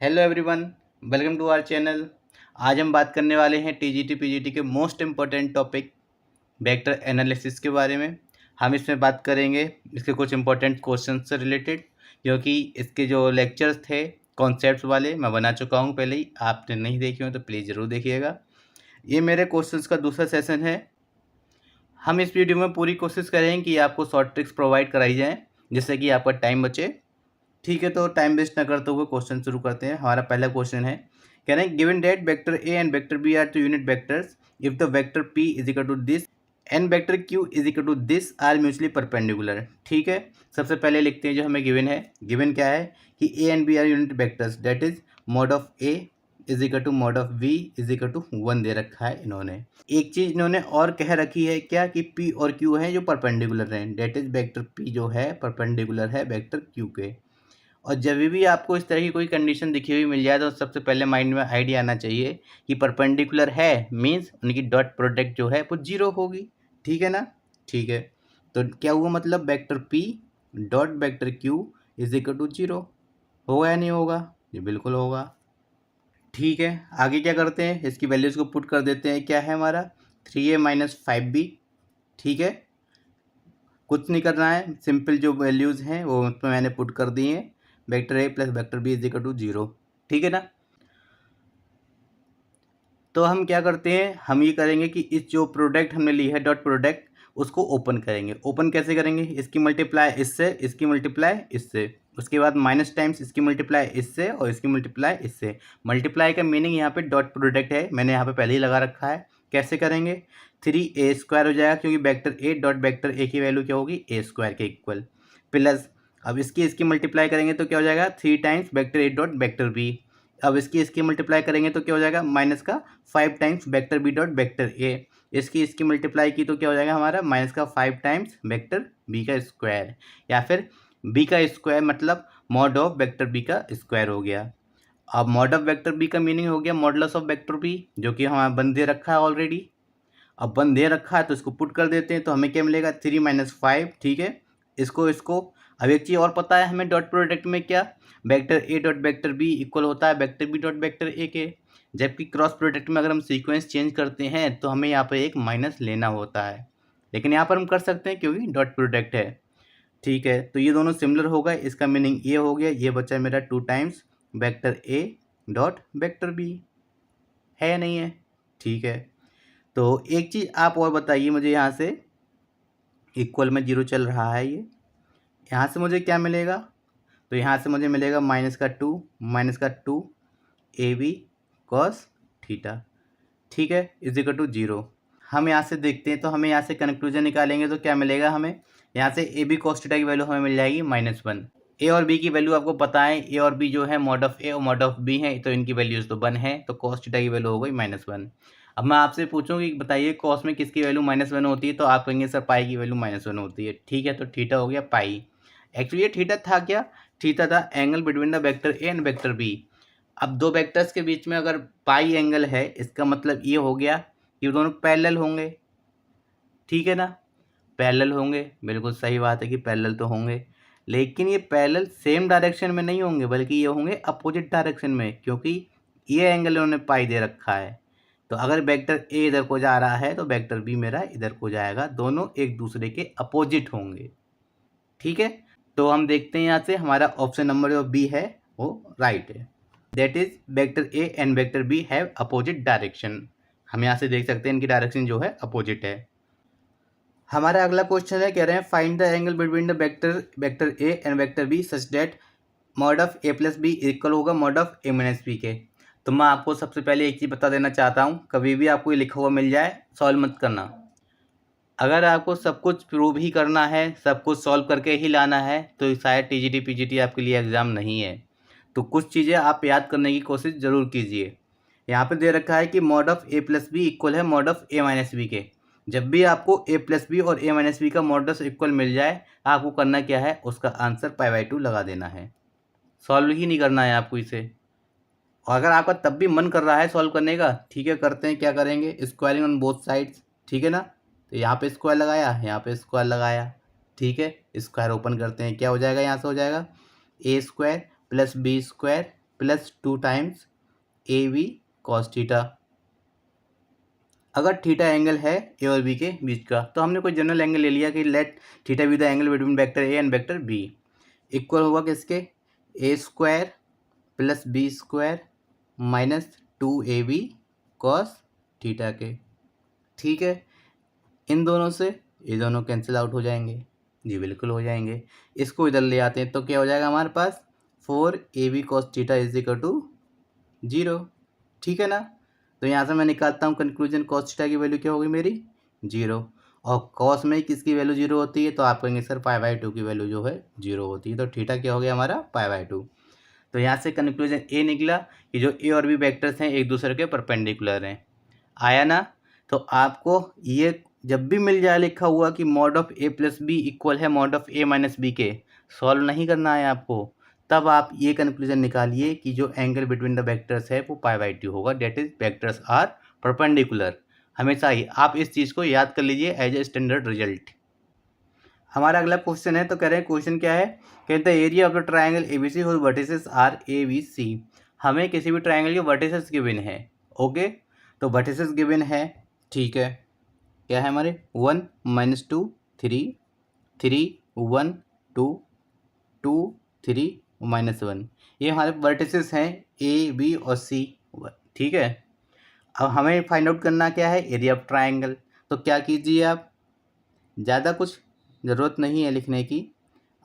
Hello everyone, welcome to our channel. आज हम बात करने वाले हैं टीजीटी पीजीटी के most important topic vector analysis के बारे में। हम इसमें बात करेंगे इसके कुछ इम्पोर्टेंट क्वेश्चन से रिलेटेड, क्योंकि इसके जो लेक्चर्स थे कॉन्सेप्ट्स वाले मैं बना चुका हूं पहले ही। आपने नहीं देखे हो तो प्लीज़ ज़रूर देखिएगा। ये मेरे क्वेश्चंस का दूसरा सेशन है। हम इस वीडियो में पूरी कोशिश करेंगे कि आपको शॉर्ट ट्रिक्स प्रोवाइड कराई जाएँ जिससे कि आपका टाइम बचे। ठीक है, तो टाइम वेस्ट ना करते हुए क्वेश्चन शुरू करते हैं। हमारा पहला क्वेश्चन है, कह रहे हैं given that vector A and vector B are two unit vectors if the vector P is equal to this and vector Q is equal to this are mutually perpendicular. ठीक है, सबसे पहले लिखते हैं जो हमें गिवन है। गिवन क्या है कि A and B are unit vectors, that is mod of A is equal to mod of B is equal to 1 दे रखा है इन्होंने। एक चीज इन्होंने और कह रखी है क्या कि पी और क्यू है जो परपेंडिकुलर हैं, दैट इज वेक्टर पी जो है परपेंडिकुलर है वेक्टर क्यू के। और जब भी आपको इस तरह की कोई कंडीशन दिखी हुई मिल जाए तो सबसे पहले माइंड में आइडिया आना चाहिए कि परपेंडिकुलर है मींस उनकी डॉट प्रोडक्ट जो है वो जीरो होगी। ठीक है ना। ठीक है, तो क्या हुआ मतलब vector P dot vector Q is equal to zero. होगा या नहीं होगा? ये बिल्कुल होगा। ठीक है, आगे क्या करते हैं, इसकी वैल्यूज़ को पुट कर देते हैं। क्या है हमारा 3a माइनस 5b। ठीक है, कुछ नहीं करना है, सिंपल जो वैल्यूज़ हैं वो उसमें मैंने पुट कर दी हैं। Vector A plus vector B is equal to zero. ठीक है ना। तो हम क्या करते हैं, हम ये करेंगे कि इस जो प्रोडक्ट हमने ली है डॉट प्रोडक्ट उसको ओपन करेंगे। ओपन कैसे करेंगे, इसकी मल्टीप्लाई इससे, इसकी मल्टीप्लाई इससे, उसके बाद माइनस टाइम्स इसकी मल्टीप्लाई इससे और इसकी मल्टीप्लाई इससे। मल्टीप्लाई का मीनिंग यहाँ पे डॉट प्रोडक्ट है, मैंने यहाँ पे पहले ही लगा रखा है। कैसे करेंगे, 3a² हो जाएगा क्योंकि वेक्टर ए डॉट वेक्टर ए की वैल्यू क्या होगी a² के इक्वल, प्लस अब इसकी मल्टीप्लाई करेंगे तो क्या हो जाएगा 3 times vector A dot vector B. अब इसकी मल्टीप्लाई करेंगे तो क्या हो जाएगा माइनस का 5 times vector B dot vector A. इसकी मल्टीप्लाई की तो क्या हो जाएगा हमारा माइनस का 5 टाइम्स वेक्टर बी का स्क्वायर, या फिर बी का स्क्वायर मतलब मॉड ऑफ वेक्टर बी का स्क्वायर हो गया। अब मॉड ऑफ वेक्टर बी का मीनिंग हो गया मॉडुलस ऑफ वेक्टर बी, जो कि हमारा बन दे रखा है ऑलरेडी। अब बन दे रखा है तो इसको पुट कर देते हैं तो हमें क्या मिलेगा 3 माइनस 5। ठीक है, इसको अब एक चीज़ और पता है हमें डॉट प्रोडक्ट में क्या, vector A dot vector B equal होता है vector B dot vector A के। जबकि क्रॉस प्रोडक्ट में अगर हम सीक्वेंस चेंज करते हैं तो हमें यहाँ पर एक माइनस लेना होता है, लेकिन यहाँ पर हम कर सकते हैं क्योंकि डॉट प्रोडक्ट है। ठीक है, तो ये दोनों सिमिलर होगा, इसका मीनिंग ये हो गया, ये बचा मेरा 2 times vector A dot vector B. है या नहीं है? ठीक है, तो एक चीज़ आप और बताइए मुझे, यहाँ से इक्वल में जीरो चल रहा है ये, यहाँ से मुझे क्या मिलेगा, तो यहाँ से मुझे मिलेगा माइनस का two A B cos theta. ठीक है, इज इक्वल टू जीरो। हम यहाँ से देखते हैं तो हमें यहाँ से कंक्लूजन निकालेंगे तो क्या मिलेगा हमें, यहाँ से ए बी कॉस थीटा की वैल्यू हमें मिल जाएगी -1। ए और बी की वैल्यू आपको पता है, ए और बी जो है मॉड ऑफ ए और मॉड ऑफ बी है, तो इनकी वैल्यूज़ तो 1 है, तो कॉस थीटा की वैल्यू हो गई -1। अब मैं आपसे पूछूं कि बताइए कॉस में किसकी वैल्यू -1 होती है, तो आप कहेंगे सर पाई की वैल्यू -1 होती है। ठीक है, तो थीटा हो गया पाई। एक्चुअली ये थीटा था क्या, थीटा था angle between the vector A and vector B. अब दो वेक्टर्स के बीच में अगर पाई एंगल है, इसका मतलब ये हो गया कि दोनों पैरेलल होंगे। ठीक है ना, पैरेलल होंगे, बिल्कुल सही बात है कि पैरेलल तो होंगे, लेकिन ये पैरेलल सेम डायरेक्शन में नहीं होंगे बल्कि ये होंगे अपोजिट डायरेक्शन में, क्योंकि ये एंगल इन्होंने पाई दे रखा है। तो अगर वेक्टर ए इधर को जा रहा है तो वेक्टर बी मेरा इधर को जाएगा, दोनों एक दूसरे के अपोजिट होंगे। ठीक है, तो हम देखते हैं यहाँ से हमारा ऑप्शन नंबर जो बी है वो राइट है, that is vector A and vector B have opposite direction. हम यहाँ से देख सकते हैं इनकी डायरेक्शन जो है अपोजिट है। हमारा अगला क्वेश्चन है, कह रहे हैं find the angle between the vector A and vector B such that mod of A plus B equal होगा mod of A minus B के। तो मैं आपको सबसे पहले एक चीज़ बता देना चाहता हूँ, कभी भी आपको ये लिखा हुआ मिल जाए सॉल्व मत करना। अगर आपको सब कुछ प्रूव ही करना है, सब कुछ सॉल्व करके ही लाना है, तो शायद टीजीटी पीजीटी आपके लिए एग्ज़ाम नहीं है। तो कुछ चीज़ें आप याद करने की कोशिश ज़रूर कीजिए। यहाँ पे दे रखा है कि mod of A plus B equal है mod of A minus B के। जब भी आपको ए प्लस बी और ए माइनस बी का मॉडल्स इक्वल मिल जाए, आपको करना क्या है, उसका आंसर π/2 लगा देना है, सॉल्व ही नहीं करना है आपको इसे। और अगर आपका तब भी मन कर रहा है सॉल्व करने का, ठीक है, करते हैं, क्या करेंगे, स्क्वायरिंग ऑन बोथ साइड्स। ठीक है ना, तो यहाँ पे स्क्वायर लगाया, यहाँ पे स्क्वायर लगाया। ठीक है, स्क्वायर ओपन करते हैं, क्या हो जाएगा, यहाँ से हो जाएगा a² + b² plus 2 times A V cos theta. अगर थीटा एंगल है ए और बी के बीच का, तो हमने कोई जनरल एंगल ले लिया कि let theta be the angle between vector A and vector B. Equal होगा किसके, A square plus B square minus 2ab cos theta के। ठीक है, इन दोनों से ये दोनों कैंसिल आउट हो जाएंगे। जी बिल्कुल हो जाएंगे। इसको इधर ले आते हैं तो क्या हो जाएगा हमारे पास 4ab cos theta is equal to 0। ठीक है ना। तो यहाँ से मैं निकालता हूँ कंक्लूजन, कॉस थीटा की वैल्यू क्या होगी मेरी 0। और कॉस में किसकी वैल्यू 0 होती है, तो आप कहेंगे सर पाई/2 की वैल्यू जो है 0 होती है। तो थीटा क्या हो गया हमारा पाई/2। तो यहाँ से कंक्लूजन ए निकला कि जो ए और बी वेक्टर्स हैं एक दूसरे के परपेंडिकुलर हैं। आया ना। तो आपको ये जब भी मिल जाए लिखा हुआ कि mod of A plus B equal है mod of A minus B के, सॉल्व नहीं करना है आपको, तब आप ये कंक्लूजन निकालिए कि जो एंगल बिटवीन द वेक्टर्स है वो पाई/2 होगा, that is vectors are perpendicular. हमेशा ही आप इस चीज़ को याद कर लीजिए एज ए स्टैंडर्ड रिजल्ट। हमारा अगला क्वेश्चन है, तो कह रहे हैं क्वेश्चन क्या है, कहते हैं area of the triangle ABC whose vertices are A B C. हमें किसी भी ट्राइंगल के वर्टिसेस गिवन है। ओके, तो वर्टिसेस गिवन है। ठीक है, क्या है हमारे 1 -2 3 3 1 2 2 3 -1, ये हमारे वर्टिसेस हैं ए बी और सी। ठीक है, अब हमें फाइंड आउट करना क्या है, एरिया ऑफ ट्राइंगल। तो क्या कीजिए आप, ज़्यादा कुछ ज़रूरत नहीं है लिखने की,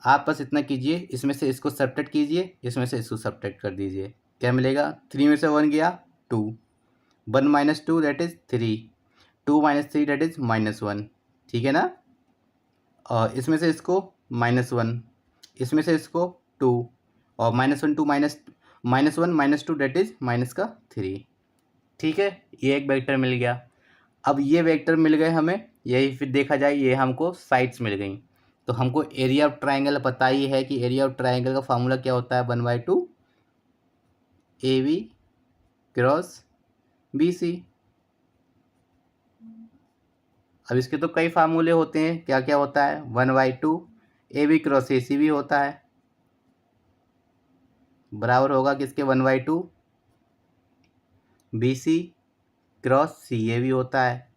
आप बस इतना कीजिए, इसमें से इसको सब्ट्रैक्ट कीजिए, इसमें से इसको सब्ट्रैक्ट कर दीजिए। क्या मिलेगा, 3 में से 1 गया 2, 1 - 2 दैट इज़ 3, 2 - 3 दैट इज़ -1। ठीक है ना। और इसमें से इसको -1, इसमें से इसको 2, और -1 2 -1 -2 दैट इज़ -3। ठीक है, ये एक वेक्टर मिल गया। अब ये वेक्टर मिल गए हमें, यही फिर देखा जाए ये हमको साइड्स मिल गई। तो हमको एरिया ऑफ ट्राइंगल पता ही है कि एरिया ऑफ ट्राइंगल का फार्मूला क्या होता है, 1/2 AB क्रॉस BC। अब इसके तो कई फार्मूले होते हैं, क्या क्या होता है, 1/2 AB क्रॉस AC भी होता है, बराबर होगा किसके 1/2 BC क्रॉस CA भी होता है।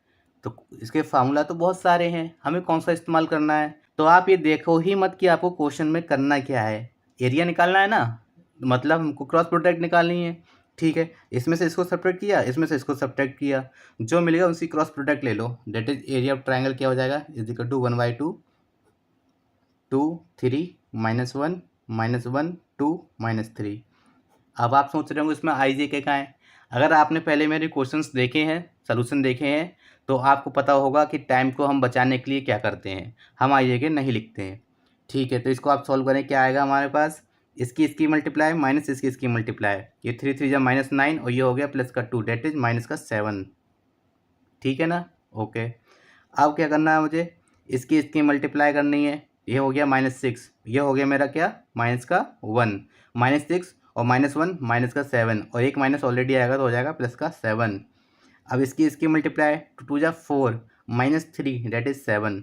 तो इसके फार्मूला तो बहुत सारे हैं, हमें कौन सा इस्तेमाल करना है। तो आप ये देखो ही मत कि आपको क्वेश्चन में करना क्या है, एरिया निकालना है ना, मतलब हमको क्रॉस प्रोडक्ट निकालनी है। ठीक है, इसमें से इसको सब्ट्रैक्ट किया, इसमें से इसको सब्ट्रैक्ट किया, जो मिलेगा उसी क्रॉस प्रोडक्ट ले लो, that is area of triangle क्या हो जाएगा, इज इक्वल टू 1/2 2 3 -1 -1 2 -3। अब आप सोच रहे होंगे इसमें आई जे के कहाँ है। अगर आपने पहले मेरे क्वेश्चंस देखे हैं, सॉल्यूशन देखे हैं, तो आपको पता होगा कि टाइम को हम बचाने के लिए क्या करते हैं, हम आई जे के नहीं लिखते हैं। ठीक है, तो इसको आप सॉल्व करें, क्या आएगा हमारे पास, इसकी मल्टीप्लाई माइनस इसकी मल्टीप्लाई, ये 3 3 -9 और ये हो गया प्लस का 2 डेट इज -7। ठीक है ना। ओके, अब क्या करना है मुझे, इसकी मल्टीप्लाई करनी है, ये हो गया -6, ये हो गया मेरा क्या -1 -6 और -1 -7, और एक माइनस ऑलरेडी आएगा तो हो जाएगा +7। अब इसकी मल्टीप्लाई 2 2 4 -3 डेट इज 7।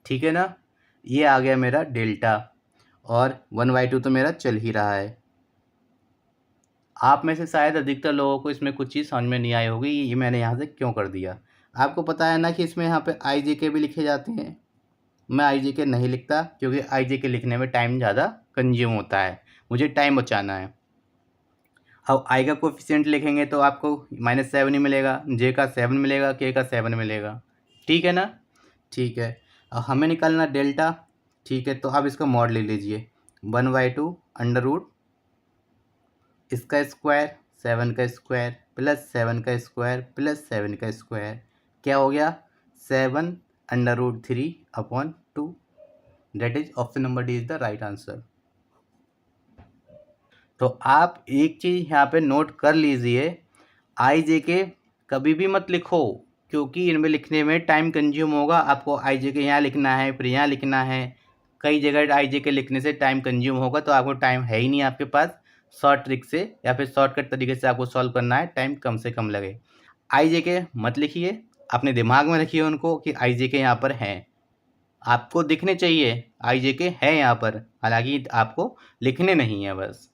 ठीक है ना, ये आ गया मेरा डेल्टा, और 1/2 तो मेरा चल ही रहा है। आप में से शायद अधिकतर लोगों को इसमें कुछ चीज़ समझ में नहीं आई होगी, ये मैंने यहाँ से क्यों कर दिया। आपको पता है ना कि इसमें यहाँ पे आई जे के भी लिखे जाते हैं, मैं आई जे के नहीं लिखता क्योंकि आई जे के लिखने में टाइम ज़्यादा कंज्यूम होता है, मुझे टाइम बचाना है। अब आई का कोफिशिएंट लिखेंगे तो आपको -7 ही मिलेगा, जे का 7 मिलेगा, के का 7 मिलेगा। ठीक है ना। ठीक है, अब हमें निकालना डेल्टा। ठीक है, तो अब इसका मॉड ले लीजिए, 1/2 अंडर रूट इसका स्क्वायर 7 का स्क्वायर प्लस 7 का स्क्वायर प्लस 7 का स्क्वायर, क्या हो गया 7/√3/2। That is option number D is the right answer. तो आप एक चीज़ यहाँ पे नोट कर लीजिए, आई जे के कभी भी मत लिखो क्योंकि इनमें लिखने में टाइम कंज्यूम होगा। आपको आई जे के यहाँ लिखना है, फिर यहाँ लिखना है, कई जगह आई जे के लिखने से टाइम कंज्यूम होगा, तो आपको टाइम है ही नहीं आपके पास, शॉर्ट ट्रिक से या फिर शॉर्टकट तरीके से आपको सॉल्व करना है, टाइम कम से कम लगे। आई जे के मत लिखिए, अपने दिमाग में रखिए उनको कि आई जे के यहाँ पर हैं। आपको दिखने चाहिए, आई जे के है यहाँ पर, हालांकि आपको लिखने नहीं है बस।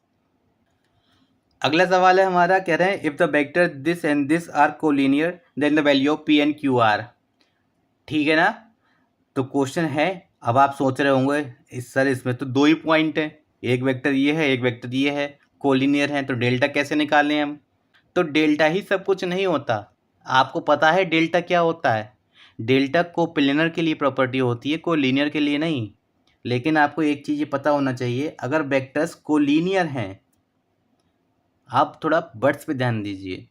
अगला सवाल है हमारा, कह रहे हैं if the vector this and this are collinear then the value of P and Q are. ठीक है ना। तो क्वेश्चन है, अब आप सोच रहे होंगे इस सर इसमें तो दो ही पॉइंट है, एक वेक्टर ये है एक वेक्टर ये है, कोलिनियर है, तो डेल्टा कैसे निकालें हम। तो डेल्टा ही सब कुछ नहीं होता। आपको पता है डेल्टा क्या होता है। डेल्टा कोप्लेनर के लिए प्रॉपर्टी होती है, कोलिनियर के लिए नहीं। लेकिन आपको एक चीज़ ये पता होना चाहिए, अगर वेक्टर्स कोलिनियर हैं, आप थोड़ा वर्ड्स पे ध्यान दीजिए,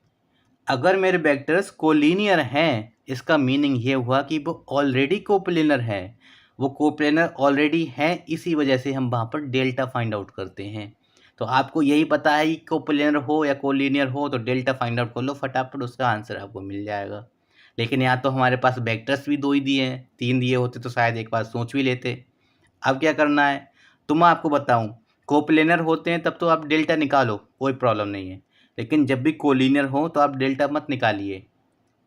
अगर मेरे वेक्टर्स कोलिनियर हैं इसका मीनिंग ये हुआ कि वो ऑलरेडी कोप्लेनर है, वो कोप्लेनर ऑलरेडी हैं, इसी वजह से हम वहाँ पर डेल्टा फाइंड आउट करते हैं। तो आपको यही पता है कि कोप्लेनर हो या कोलिनियर हो तो डेल्टा फाइंड आउट कर लो, फटाफट उसका आंसर आपको मिल जाएगा। लेकिन यहाँ तो हमारे पास वेक्टर्स भी दो ही दिए हैं, तीन दिए होते तो शायद एक बार सोच भी लेते। अब क्या करना है, तो मैं आपको बताऊं, कोप्लेनर होते हैं तब तो आप डेल्टा निकालो, कोई प्रॉब्लम नहीं है। लेकिन जब भी कोलिनियर हो तो आप डेल्टा मत निकालिए।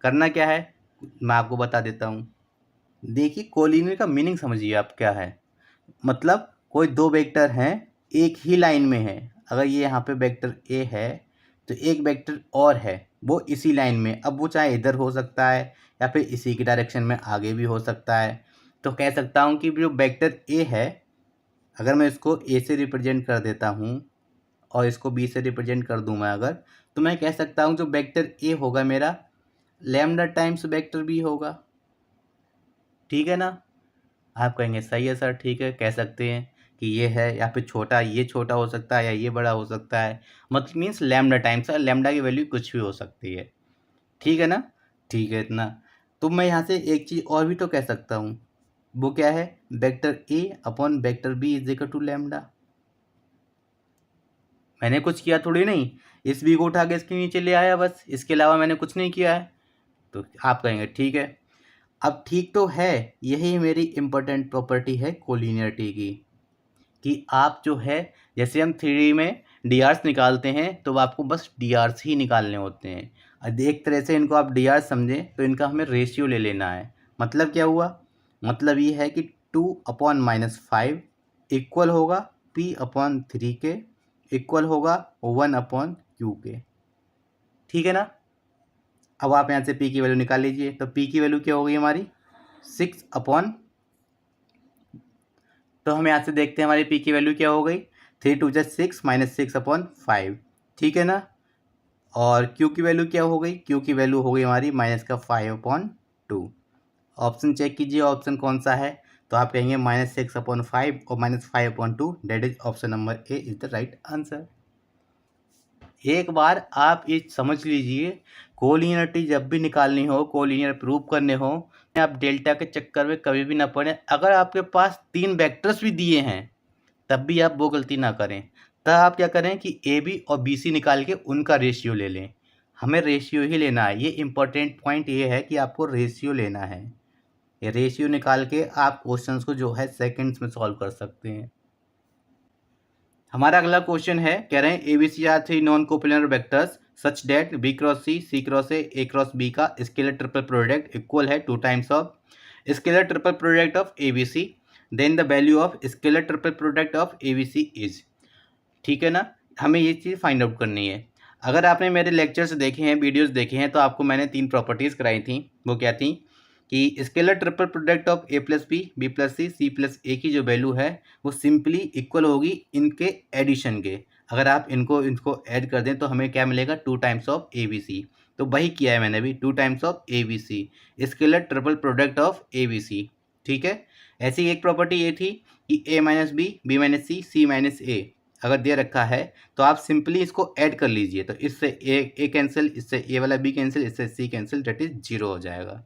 करना क्या है मैं आपको बता देता हूँ। देखिए कोलिनियर का मीनिंग समझिए आप क्या है। मतलब कोई दो वेक्टर हैं, एक ही लाइन में है। अगर ये यहाँ पे वेक्टर ए है तो एक वेक्टर और है वो इसी लाइन में, अब वो चाहे इधर हो सकता है या फिर इसी की डायरेक्शन में आगे भी हो सकता है। तो कह सकता हूँ कि जो वेक्टर ए है, अगर मैं इसको ए से रिप्रेजेंट कर देता हूँ और इसको बी से रिप्रेजेंट कर दूँ मैं अगर, तो मैं कह सकता हूँ जो वेक्टर ए होगा मेरा लैम्डा टाइम्स वेक्टर बी होगा। ठीक है ना। आप कहेंगे सही है सर, ठीक है कह सकते हैं कि ये है, या फिर छोटा ये छोटा हो सकता है या ये बड़ा हो सकता है, मतलब मीन्स लैम्डा टाइम्स, लैम्डा की वैल्यू कुछ भी हो सकती है। ठीक है ना। ठीक है इतना। तो मैं यहाँ से एक चीज़ और भी तो कह सकता हूँ, वो क्या है, vector A upon vector B is equal to lambda. मैंने कुछ किया थोड़ी नहीं, इस बी को उठा के इसके नीचे ले आया बस, इसके अलावा मैंने कुछ नहीं किया है। तो आप कहेंगे ठीक है। अब ठीक तो है, यही मेरी इम्पोर्टेंट प्रॉपर्टी है कोलिनियरिटी की, कि आप जो है, जैसे हम थ्री में डी आर्स निकालते हैं तो आपको बस डी आर्स ही निकालने होते हैं। एक तरह से इनको आप डी आर समझें तो इनका हमें रेशियो ले लेना है। मतलब क्या हुआ, मतलब ये है कि 2/-5 इक्वल होगा P/3 के, इक्वल होगा 1/Q के। ठीक है ना। अब आप यहाँ से P की वैल्यू निकाल लीजिए, तो P की वैल्यू क्या होगी हमारी 6 तो हम यहाँ से देखते हैं हमारी P की वैल्यू क्या हो गई, 3×2 = 6 -6/5। ठीक है ना। और Q की वैल्यू क्या हो गई, Q की वैल्यू हो गई हमारी -5/2। ऑप्शन चेक कीजिए ऑप्शन कौन सा है, तो आप कहेंगे -6/5 और -5/2, that is option number A is the right answer. एक बार आप ये समझ लीजिए, कोलिनियरिटी जब भी निकालनी हो, कोलिनियर प्रूव करने हो, आप डेल्टा के चक्कर में कभी भी ना पड़े। अगर आपके पास तीन वेक्टर्स भी दिए हैं तब भी आप वो गलती ना करें। तब आप क्या करें कि ए बी और बी सी निकाल के उनका रेशियो ले लें। हमें रेशियो ही लेना है, ये इंपॉर्टेंट पॉइंट ये है कि आपको रेशियो लेना है। ये रेशियो निकाल के आप क्वेश्चंस को जो है सेकंड्स में सॉल्व कर सकते हैं। हमारा अगला क्वेश्चन है, कह रहे हैं A B C are three non coplanar vectors such that B cross C cross A cross B का स्केलर ट्रिपल प्रोडक्ट इक्वल है 2 times of scalar triple product of A B C, then the value of scalar triple product of A B C is. ठीक है ना। हमें ये चीज़ find out करनी है। अगर आपने मेरे लेक्चर्स देखे हैं, वीडियोस देखे हैं, तो आपको मैंने तीन प्रॉपर्टीज़ कराई थी। वो क्या थी कि scalar triple product of A plus B plus C plus A की जो वैल्यू है वो सिंपली इक्वल होगी इनके एडिशन के। अगर आप इनको ऐड कर दें तो हमें क्या मिलेगा, 2 times of A B C. तो वही किया है मैंने भी, 2 times of A B C, scalar triple product of A B C. ठीक है। ऐसी एक प्रॉपर्टी ये थी कि A minus B minus C minus A अगर दे रखा है तो आप सिंपली इसको ऐड कर लीजिए, तो इससे ए कैंसिल, इससे ए वाला बी कैंसिल, इससे सी कैंसिल, डेट इज 0 हो जाएगा।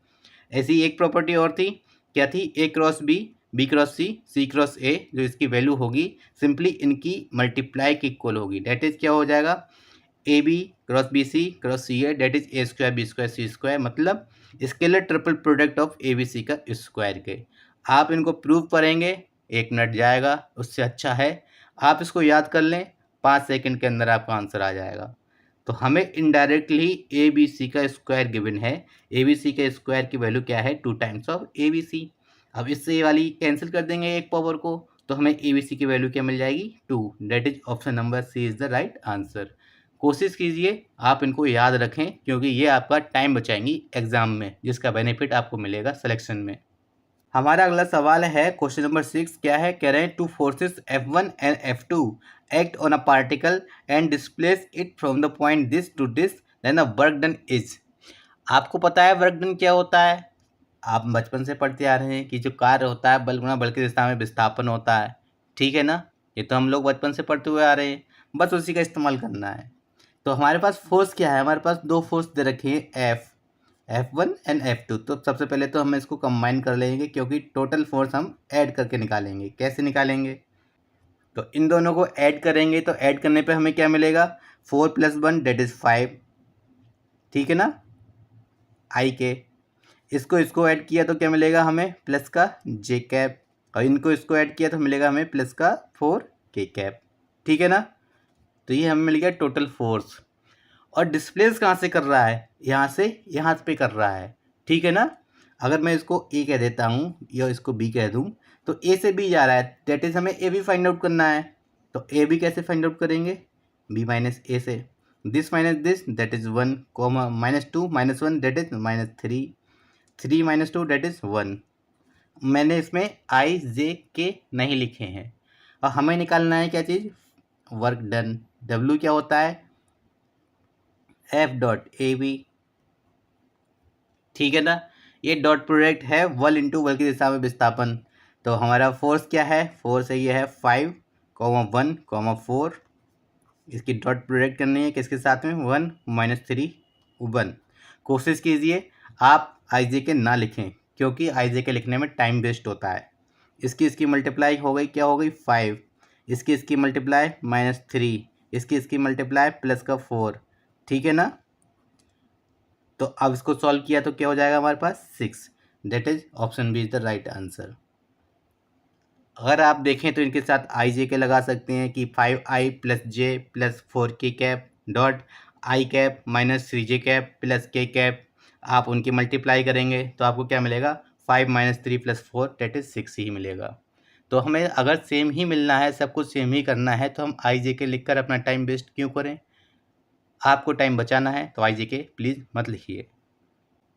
ऐसी एक प्रॉपर्टी और थी, क्या थी, A cross B cross C cross A, जो इसकी वैल्यू होगी सिंपली इनकी मल्टीप्लाई की इक्वल होगी, डेट इज क्या हो जाएगा, A B cross C A, that is A square B square C square, मतलब scalar triple product of A B C का स्क्वायर के। आप इनको प्रूव करेंगे 1 मिनट जाएगा, उससे अच्छा है आप इसको याद कर लें, 5 सेकंड के अंदर आपका आंसर आ जाएगा। तो हमें इनडायरेक्टली ए बी सी का स्क्वायर गिवन है, ए बी सी के स्क्वायर की वैल्यू क्या है, 2 times of A B C. अब इससे ये वाली कैंसिल कर देंगे एक पावर को, तो हमें ए बी सी की वैल्यू क्या मिल जाएगी 2। That is option number C is the right answer. कोशिश कीजिए आप इनको याद रखें, क्योंकि ये आपका टाइम बचाएंगी एग्जाम में, जिसका बेनिफिट आपको मिलेगा सिलेक्शन में। हमारा अगला सवाल है क्वेश्चन नंबर 6। क्या है, कह रहे हैं two forces F1 and F2 act on a particle and displace it from the point this to this, then the work done is. आपको पता है वर्क डन क्या होता है? आप बचपन से पढ़ते आ रहे हैं कि जो कार्य होता है बल गुणा बल की दिशा में विस्थापन होता है, ठीक है ना? ये तो हम लोग बचपन से पढ़ते हुए आ रहे हैं, बस उसी का इस्तेमाल करना है। तो हमारे पास फोर्स क्या है? हमारे पास दो फोर्स दे रखे हैं, F1 एंड F2। तो सबसे पहले तो हम इसको कंबाइन कर लेंगे, क्योंकि टोटल फोर्स हम ऐड करके निकालेंगे। कैसे निकालेंगे? तो इन दोनों को ऐड करेंगे, तो ऐड करने पे हमें क्या मिलेगा? 4 + 1 दैट इज़ 5, ठीक है ना? आई के इसको इसको ऐड किया तो क्या मिलेगा हमें? प्लस का जे कैप, और इनको इसको ऐड किया तो मिलेगा हमें प्लस का 4 के कैप, ठीक है ना? तो ये हमें मिल गया टोटल फोर्स। और डिस्प्लेस कहाँ से कर रहा है? यहाँ से यहाँ पे कर रहा है, ठीक है ना? अगर मैं इसको ए कह देता हूँ या इसको बी कह दूँ, तो ए से बी जा रहा है, दैट इज़ हमें ए भी फाइंड आउट करना है। तो ए बी कैसे फाइंड आउट करेंगे? बी माइनस ए से। This that is 1, comma -2 - 1 that is -3, 3 - 2 that is 1। मैंने इसमें आई जे के नहीं लिखे हैं। और हमें निकालना है क्या चीज़? Work done. डब्ल्यू क्या होता है? एफ डॉट ए बी, ठीक है ना? ये डॉट प्रोडक्ट है वल इंटू वल की दिशा में विस्थापन। तो हमारा फोर्स क्या है? फोर्स है ये है 5, 1, 4। इसकी डॉट प्रोडक्ट करनी है किसके साथ में? 1 - 3 1। कोशिश कीजिए आप आई जे के ना लिखें, क्योंकि आई जे के लिखने में टाइम वेस्ट होता है। इसकी मल्टीप्लाई हो गई, क्या हो गई? 5। इसकी मल्टीप्लाई -3, इसकी मल्टीप्लाई प्लस का 4, ठीक है ना? तो अब इसको सॉल्व किया तो क्या हो जाएगा हमारे पास? 6। That is option B is the right answer. अगर आप देखें तो इनके साथ आई जे के लगा सकते हैं कि 5i + j + 4k cap dot I cap -3 J cap plus के कैप। आप उनकी मल्टीप्लाई करेंगे तो आपको क्या मिलेगा? 5 - 3 + 4 दैट इज 6 ही मिलेगा। तो हमें अगर सेम ही मिलना है, सब कुछ सेम ही करना है, तो हम आई जे के लिख कर अपना टाइम वेस्ट क्यों करें? आपको टाइम बचाना है तो आई जे के प्लीज़ मत लिखिए।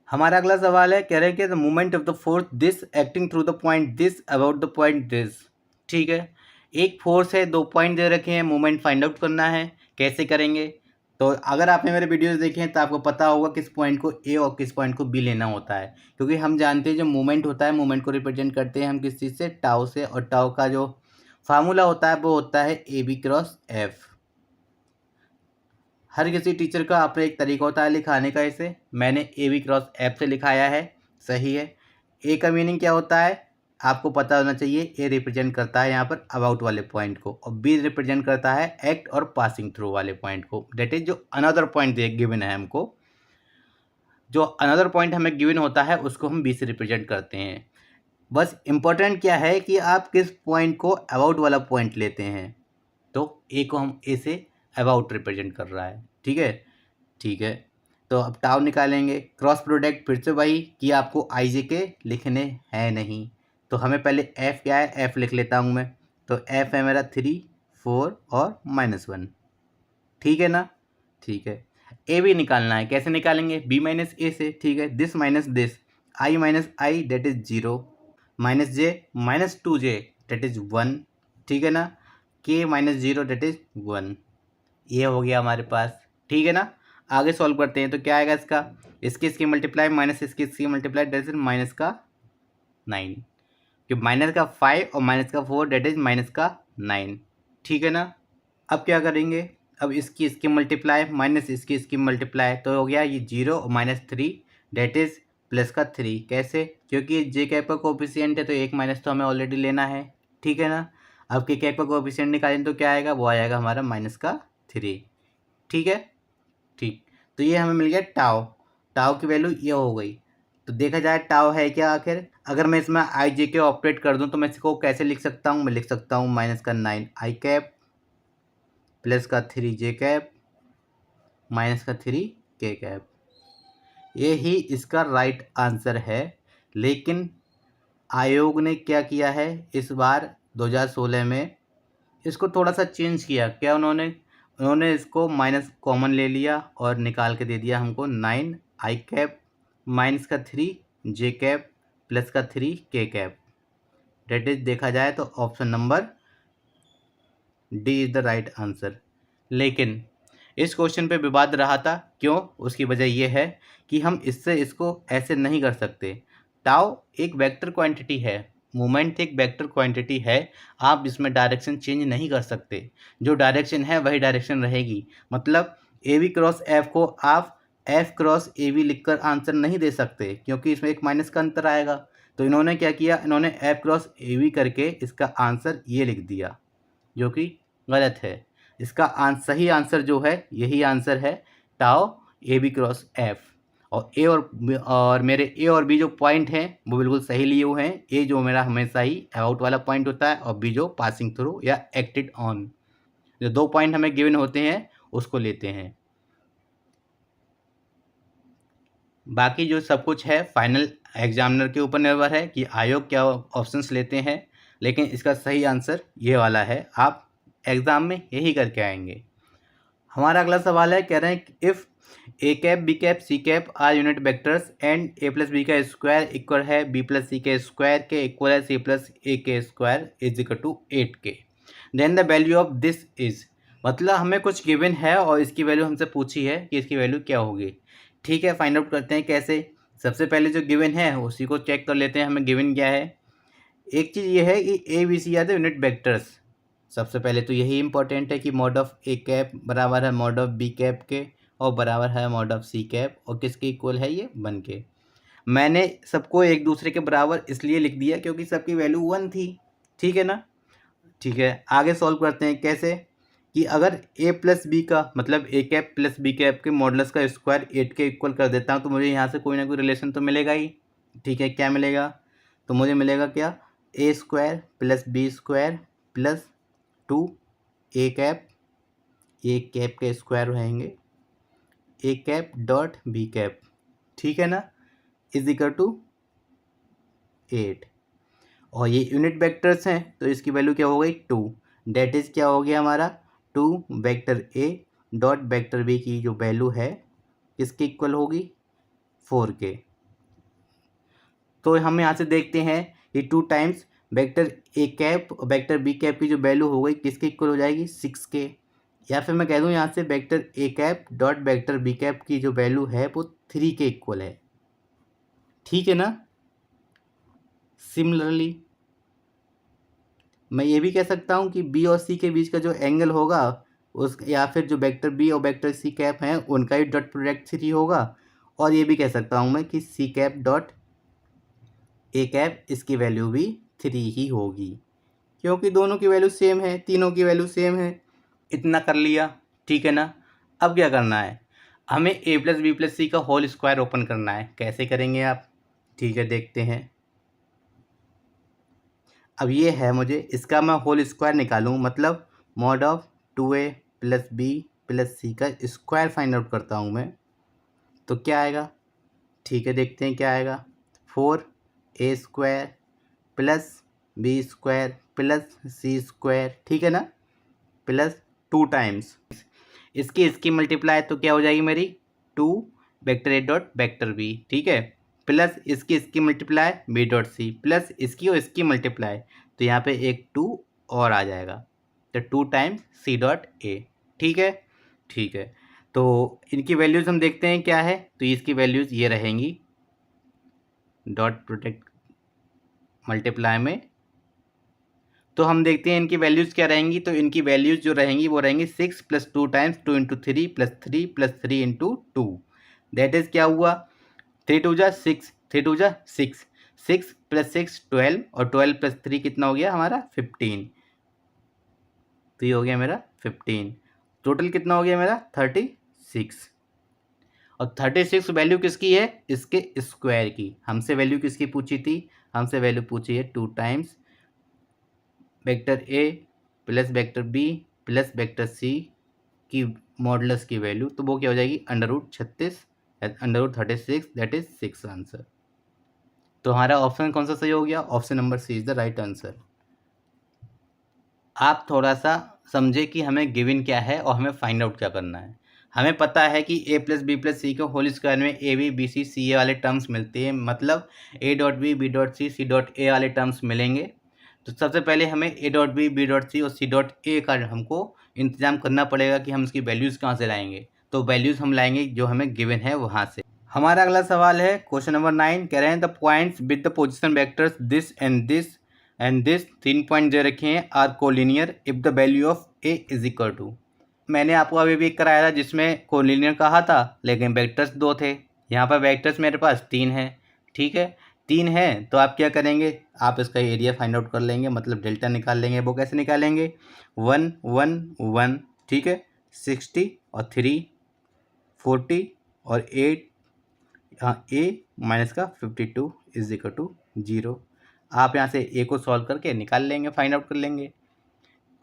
हमारा अगला सवाल है, कह रहे हैं कि the movement of the force this acting through the point this about the point this, ठीक है? एक फोर्स है, दो पॉइंट दे रखे हैं, मूवमेंट फाइंड आउट करना है। कैसे करेंगे? तो अगर आपने मेरे वीडियोस देखे हैं तो आपको पता होगा किस पॉइंट को ए और किस पॉइंट को बी लेना होता है, क्योंकि हम जानते हैं जो मूवमेंट होता है, मूवमेंट को रिप्रेजेंट करते हैं हम किस चीज़ से? टाउ से। और टाउ का जो फार्मूला होता है वो होता है ए बी क्रॉस एफ। हर किसी टीचर का अपना एक तरीका होता है लिखाने का। इसे मैंने ए बी क्रॉस एफ से लिखाया है, सही है। ए का मीनिंग क्या होता है? आपको पता होना चाहिए। ए रिप्रेजेंट करता है यहाँ पर अबाउट वाले पॉइंट को, और बी रिप्रेजेंट करता है एक्ट और पासिंग थ्रू वाले पॉइंट को। डेट इज जो अनदर पॉइंट गिवन है हमको, जो अनदर पॉइंट हमें गिवन होता है उसको हम बी से रिप्रेजेंट करते हैं। बस इम्पोर्टेंट क्या है कि आप किस पॉइंट को अबाउट वाला पॉइंट लेते हैं। तो ए को हम ए से अबाउट रिप्रेजेंट कर रहा है, ठीक है? ठीक है। तो अब टाउ निकालेंगे। क्रॉस प्रोडक्ट फिर से वही कि आपको आई जे के लिखने हैं नहीं। तो हमें पहले एफ क्या है? एफ लिख लेता हूँ मैं। तो एफ है मेरा 3, 4 और -1, ठीक है ना? ठीक है। ए भी निकालना है। कैसे निकालेंगे? बी माइनस ए से, ठीक है? This minus this, I minus I that is 0, -j -2j that is 1, ठीक है ना? के -0 डेट इज 1। ये हो गया हमारे पास, ठीक है ना? आगे सॉल्व करते हैं तो क्या आएगा इसका? इसकी मल्टीप्लाई माइनस इसकी मल्टीप्लाई डेट इज माइनस का 9, कि माइनस का 5 और माइनस का 4 डेट इज माइनस का 9, ठीक है ना? अब क्या करेंगे? अब इसकी मल्टीप्लाई माइनस इसकी मल्टीप्लाई, तो हो गया ये 0 और -3 डेट इज प्लस का 3। कैसे? क्योंकि जे कैप का कोफिशिएंट है तो एक माइनस तो हमें ऑलरेडी लेना है, ठीक है ना? अब के कैप का कोफिशिएंट निकालें तो क्या आएगा? वो आ जाएगा हमारा -3, ठीक है? ठीक। तो ये हमें मिल गया टाउ। टाउ की वैल्यू ये हो गई। तो देखा जाए टाउ है क्या आखिर? अगर मैं इसमें आई जे के ऑपरेट कर दूं तो मैं इसको कैसे लिख सकता हूं? मैं लिख सकता हूं -9 आई कैप प्लस का 3 जे कैप माइनस का 3 के कैप। ये ही इसका राइट आंसर है। लेकिन आयोग ने क्या किया है इस बार 2016 में, इसको थोड़ा सा चेंज किया। क्या उन्होंने इसको माइनस कॉमन ले लिया और निकाल के दे दिया हमको 9 आई कैप माइनस का 3 जे कैप प्लस का 3 के कैप। डेट इज देखा जाए तो option number D is the right answer. लेकिन इस क्वेश्चन पे विवाद रहा था, क्यों? उसकी वजह यह है कि हम इसको ऐसे नहीं कर सकते। टाउ एक वेक्टर क्वांटिटी है, मोमेंट एक वेक्टर क्वांटिटी है, आप इसमें डायरेक्शन चेंज नहीं कर सकते। जो डायरेक्शन है वही डायरेक्शन रहेगी। मतलब ए वी क्रॉस एफ को आप एफ क्रॉस ए वी लिख कर आंसर नहीं दे सकते, क्योंकि इसमें एक माइनस का अंतर आएगा। तो इन्होंने क्या किया, इन्होंने एफ क्रॉस ए वी करके इसका आंसर ये लिख दिया, जो कि गलत है। इसका सही आंसर जो है यही आंसर है, tau A B cross F. और ए और मेरे ए और बी जो पॉइंट हैं वो बिल्कुल सही लिए हुए हैं। ए जो मेरा हमेशा ही अबाउट वाला पॉइंट होता है और बी जो पासिंग थ्रू या एक्टेड ऑन, जो 2 पॉइंट हमें गिवन होते हैं उसको लेते हैं। बाकी जो सब कुछ है फाइनल एग्जामिनर के ऊपर निर्भर है कि आयोग क्या ऑप्शंस लेते हैं, लेकिन इसका सही आंसर ये वाला है। आप एग्ज़ाम में यही करके आएंगे। हमारा अगला सवाल है, कह रहे हैं if A cap B cap C cap are unit vectors and A plus B का स्क्वायर इक्वल है बी प्लस सी के स्क्वायर के इक्वल है सी प्लस ए के square is equal to 8k, then the value of this is. मतलब हमें कुछ given है और इसकी वैल्यू हमसे पूछी है कि इसकी वैल्यू क्या होगी। ठीक है, फाइंड आउट करते हैं कैसे। सबसे पहले जो गिवन है उसी को चेक कर लेते हैं, हमें गिवन क्या है। एक चीज़ ये है कि A B C are the unit vectors. सबसे पहले तो यही इंपॉर्टेंट है कि मॉड ऑफ ए कैप बराबर है मॉड ऑफ बी कैप के और बराबर है मॉड ऑफ सी कैप, और किसके इक्वल है ये 1 के। मैंने सबको एक दूसरे के बराबर इसलिए लिख दिया क्योंकि सबकी वैल्यू 1 थी। ठीक है ना? ठीक है, आगे सॉल्व करते हैं कैसे कि अगर ए प्लस बी का मतलब A cap plus B cap के मॉडुलस का स्क्वायर 8 के इक्वल कर देता हूँ तो मुझे यहाँ से कोई ना कोई रिलेशन तो मिलेगा ही। ठीक है, क्या मिलेगा? तो मुझे मिलेगा क्या, A square plus B square plus 2 A cap के स्क्वायर रहेंगे A cap dot B cap. ठीक है ना, इज इक्वल टू 8। और ये यूनिट वेक्टर्स हैं तो इसकी वैल्यू क्या हो गई 2। डेट इज क्या हो गया हमारा 2 vector A dot vector B की जो वैल्यू है किसके इक्वल होगी 4k। तो हम यहाँ से देखते हैं कि 2 टाइम्स वेक्टर ए कैप और वेक्टर बी कैप की जो वैल्यू हो गई किसके इक्वल हो जाएगी 6k। या फिर मैं कह दूँ यहाँ से vector A cap dot vector B cap की जो वैल्यू है वो 3 के इक्वल है। ठीक है ना? सिमिलरली मैं ये भी कह सकता हूँ कि बी और सी के बीच का जो एंगल होगा उस या फिर जो वेक्टर बी और वेक्टर सी कैप हैं उनका ही डॉट प्रोडक्ट 3 होगा। और ये भी कह सकता हूँ मैं कि C cap dot A cap इसकी वैल्यू भी 3 ही होगी, क्योंकि दोनों की वैल्यू सेम है, तीनों की वैल्यू सेम है। इतना कर लिया। ठीक है ना? अब क्या करना है, हमें ए प्लस बी प्लस सी का होल स्क्वायर ओपन करना है। कैसे करेंगे आप? ठीक है, देखते हैं। अब ये है, मुझे इसका मैं होल स्क्वायर निकालूं, मतलब mod of 2a plus B plus C का स्क्वायर फाइंड आउट करता हूं मैं, तो क्या आएगा? ठीक है, देखते हैं क्या आएगा। 4a square plus B square plus C square, ठीक है ना, प्लस 2 टाइम्स इसकी मल्टीप्लाई तो क्या हो जाएगी मेरी 2 vector A dot vector B. ठीक है, प्लस इसकी multiply B dot C plus इसकी और इसकी मल्टीप्लाई, तो यहाँ पे एक 2 और आ जाएगा, तो 2 टाइम्स सी डॉट ए। ठीक है, ठीक है। तो इनकी वैल्यूज़ हम देखते हैं क्या है। तो इसकी वैल्यूज़ ये रहेंगी डॉट प्रोडक्ट मल्टीप्लाई में। तो हम देखते हैं इनकी वैल्यूज़ क्या रहेंगी। तो इनकी वैल्यूज़ जो रहेंगी वो रहेंगी 6 plus 2 times 2 into 3 plus 3 plus 3 into 2। That is क्या हुआ 3 2 जा 6, 3 2 जा 6, 6 प्लस 6 12 और 12 प्लस 3 कितना हो गया हमारा 15। तो ये हो गया मेरा 15। टोटल कितना हो गया मेरा 36। और 36 वैल्यू किसकी है? इसके स्क्वायर की। हमसे वैल्यू किसकी पूछी थी? हमसे वैल्यू पूछी है 2 times vector A plus vector B plus vector C की मॉडुलस की वैल्यू, तो वो क्या हो जाएगी under root 36 under root 36, that is 6 answer. तो हमारा ऑप्शन कौन सा सही हो गया? Option number C is the right answer. आप थोड़ा सा समझे कि हमें गिवन क्या है और हमें फाइंड आउट क्या करना है। हमें पता है कि a plus B plus C के होल स्क्वायर में ए बी बी सी सी ए वाले टर्म्स मिलते हैं, मतलब a dot B dot C dot A वाले टर्म्स मिलेंगे। तो सबसे पहले हमें a dot B dot C और सी डॉट ए का हमको इंतजाम करना पड़ेगा कि हम उसकी वैल्यूज़ कहाँ से लाएंगे। तो वैल्यूज़ हम लाएंगे जो हमें गिवन है वहाँ से। हमारा अगला सवाल है क्वेश्चन नंबर 9। कह रहे हैं the points with the position vectors this and this 3 point दे रखे हैं are collinear if the value of A is equal to. मैंने आपको अभी भी कराया था जिसमें कोलिनियर कहा था, लेकिन वेक्टर्स 2 थे। यहाँ पर वेक्टर्स मेरे पास 3 है। ठीक है, 3 है तो आप क्या करेंगे, आप इसका एरिया फाइंड आउट कर लेंगे, मतलब डेल्टा निकाल लेंगे। वो कैसे निकालेंगे? 1 1 1, ठीक है, 60 और 3 40 और 8, यहाँ a माइनस का 52 इज इक्वल टू 0। आप यहाँ से a को सॉल्व करके निकाल लेंगे, फाइंड आउट कर लेंगे।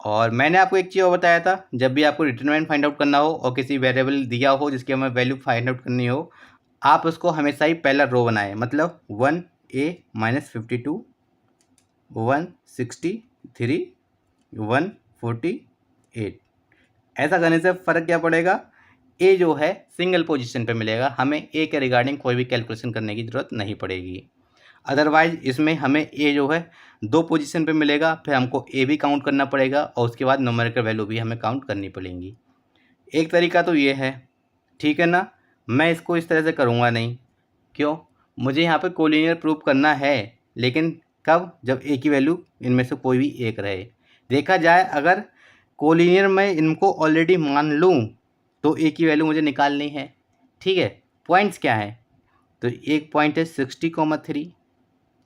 और मैंने आपको एक चीज़ और बताया था, जब भी आपको डिटरमिनेंट फाइंड आउट करना हो और किसी वेरिएबल दिया हो जिसकी हमें वैल्यू फाइंड आउट करनी हो, आप उसको हमेशा ही पहला रो बनाएं, मतलब 1a माइनस 52, 163, 148। ऐसा करने से फ़र्क क्या पड़ेगा? ए जो है सिंगल पोजीशन पे मिलेगा, हमें ए के रिगार्डिंग कोई भी कैलकुलेशन करने की ज़रूरत नहीं पड़ेगी। अदरवाइज इसमें हमें ए जो है 2 पोजीशन पे मिलेगा, फिर हमको ए भी काउंट करना पड़ेगा और उसके बाद न्यूमेरिकल वैल्यू भी हमें काउंट करनी पड़ेंगी। एक तरीका तो ये है, ठीक है ना। मैं इसको इस तरह से करूँगा नहीं। क्यों? मुझे यहाँ पे कोलिनियर प्रूव करना है, लेकिन कब? जब ए की वैल्यू इनमें से कोई भी एक रहे। देखा जाए अगर कोलिनियर में इनको ऑलरेडी मान लूँ तो ए की वैल्यू मुझे निकालनी है। ठीक है, पॉइंट्स क्या हैं? तो एक पॉइंट है 60,3,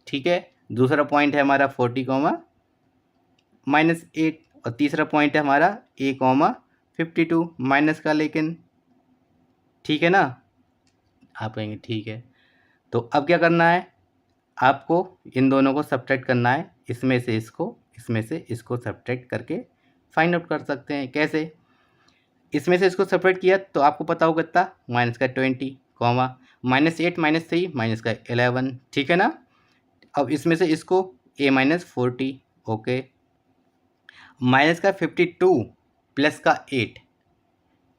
ठीक है, दूसरा पॉइंट है हमारा 40,-8 और तीसरा पॉइंट है हमारा a,52 माइनस का, लेकिन ठीक है ना। आप कहेंगे ठीक है, तो अब क्या करना है? आपको इन दोनों को सब्ट्रैक्ट करना है, इसमें से इसको सब्ट्रैक्ट करके फाइंड आउट कर सकते हैं। कैसे? इसमें से इसको सेपरेट किया तो आपको पता होगा कितना, माइनस का 20, -8 -3 माइनस का 11, ठीक है ना। अब इसमें से इसको a माइनस 40, ओके, माइनस का 52 प्लस का 8,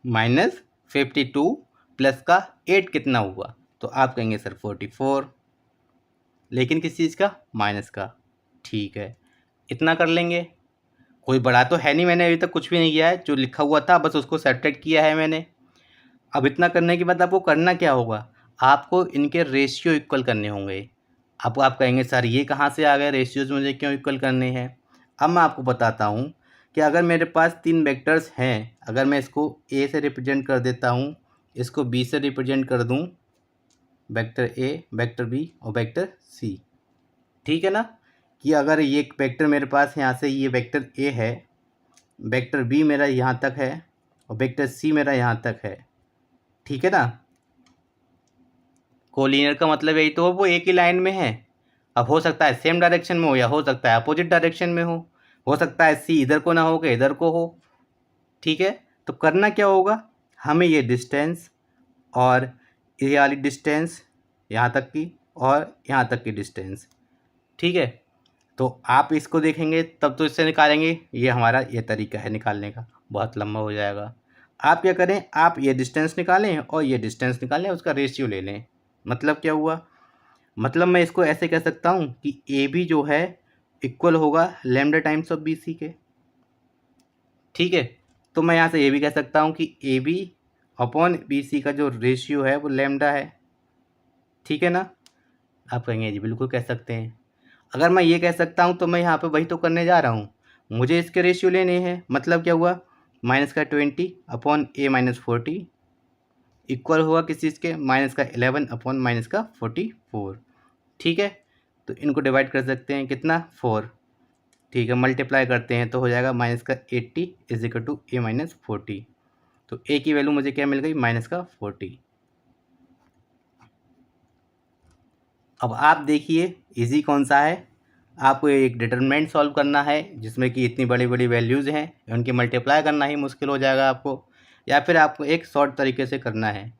माइनस 52 प्लस का 8 कितना हुआ? तो आप कहेंगे सर 44, लेकिन किस चीज़ का? माइनस का। ठीक है, इतना कर लेंगे, कोई बड़ा तो है नहीं, मैंने अभी तक कुछ भी नहीं किया है, जो लिखा हुआ था बस उसको सब्ट्रैक्ट किया है मैंने। अब इतना करने के बाद आपको करना क्या होगा? आपको इनके रेशियो इक्वल करने होंगे। अब आप कहेंगे सर ये कहाँ से आ गए, रेशियोज मुझे क्यों इक्वल करने हैं? अब मैं आपको बताता हूँ कि अगर मेरे पास 3 वेक्टर्स हैं, अगर मैं इसको ए से रिप्रेजेंट कर देता हूँ, इसको बी से रिप्रेजेंट कर दूँ, वेक्टर ए, वेक्टर बी और वेक्टर सी, ठीक है ना। कि अगर ये एक वेक्टर मेरे पास यहाँ से ये वेक्टर ए है, वेक्टर बी मेरा यहाँ तक है और वेक्टर सी मेरा यहाँ तक है, ठीक है ना। कोलिनियर का मतलब यही तो हो, वो एक ही लाइन में है। अब हो सकता है सेम डायरेक्शन में हो या हो सकता है अपोजिट डायरेक्शन में हो सकता है सी इधर को ना हो के इधर को हो, ठीक है। तो करना क्या होगा, हमें ये डिस्टेंस और ये वाली डिस्टेंस यहाँ तक की और यहाँ तक की डिस्टेंस, ठीक है। तो आप इसको देखेंगे तब तो इससे निकालेंगे, ये हमारा ये तरीका है निकालने का, बहुत लंबा हो जाएगा। आप क्या करें, आप ये डिस्टेंस निकालें और ये डिस्टेंस निकालें, उसका रेशियो ले लें। मतलब क्या हुआ? मतलब मैं इसको ऐसे कह सकता हूँ कि ए बी जो है इक्वल होगा lambda times of B C के, ठीक है। तो मैं यहाँ से ये भी कह सकता हूँ कि A B upon B C का जो रेशियो है वो लैम्डा है, ठीक है ना। आप कहेंगे जी बिल्कुल कह सकते हैं। अगर मैं ये कह सकता हूँ तो मैं यहाँ पे वही तो करने जा रहा हूँ, मुझे इसके रेशियो लेने हैं। मतलब क्या हुआ, माइनस का 20 अपॉन a माइनस 40 इक्वल हुआ किस चीज़ के, माइनस का 11 अपॉन माइनस का 44, ठीक है। तो इनको डिवाइड कर सकते हैं, कितना, 4, ठीक है, मल्टीप्लाई करते हैं तो हो जाएगा माइनस का 80 is equal to a minus 40। तो a की वैल्यू मुझे क्या मिल गई, माइनस का 40। अब आप देखिए इजी कौन सा है। आपको एक डिटरमिनेंट सॉल्व करना है जिसमें कि इतनी बड़ी बड़ी वैल्यूज़ हैं, उनकी मल्टीप्लाई करना ही मुश्किल हो जाएगा आपको, या फिर आपको एक शॉर्ट तरीके से करना है।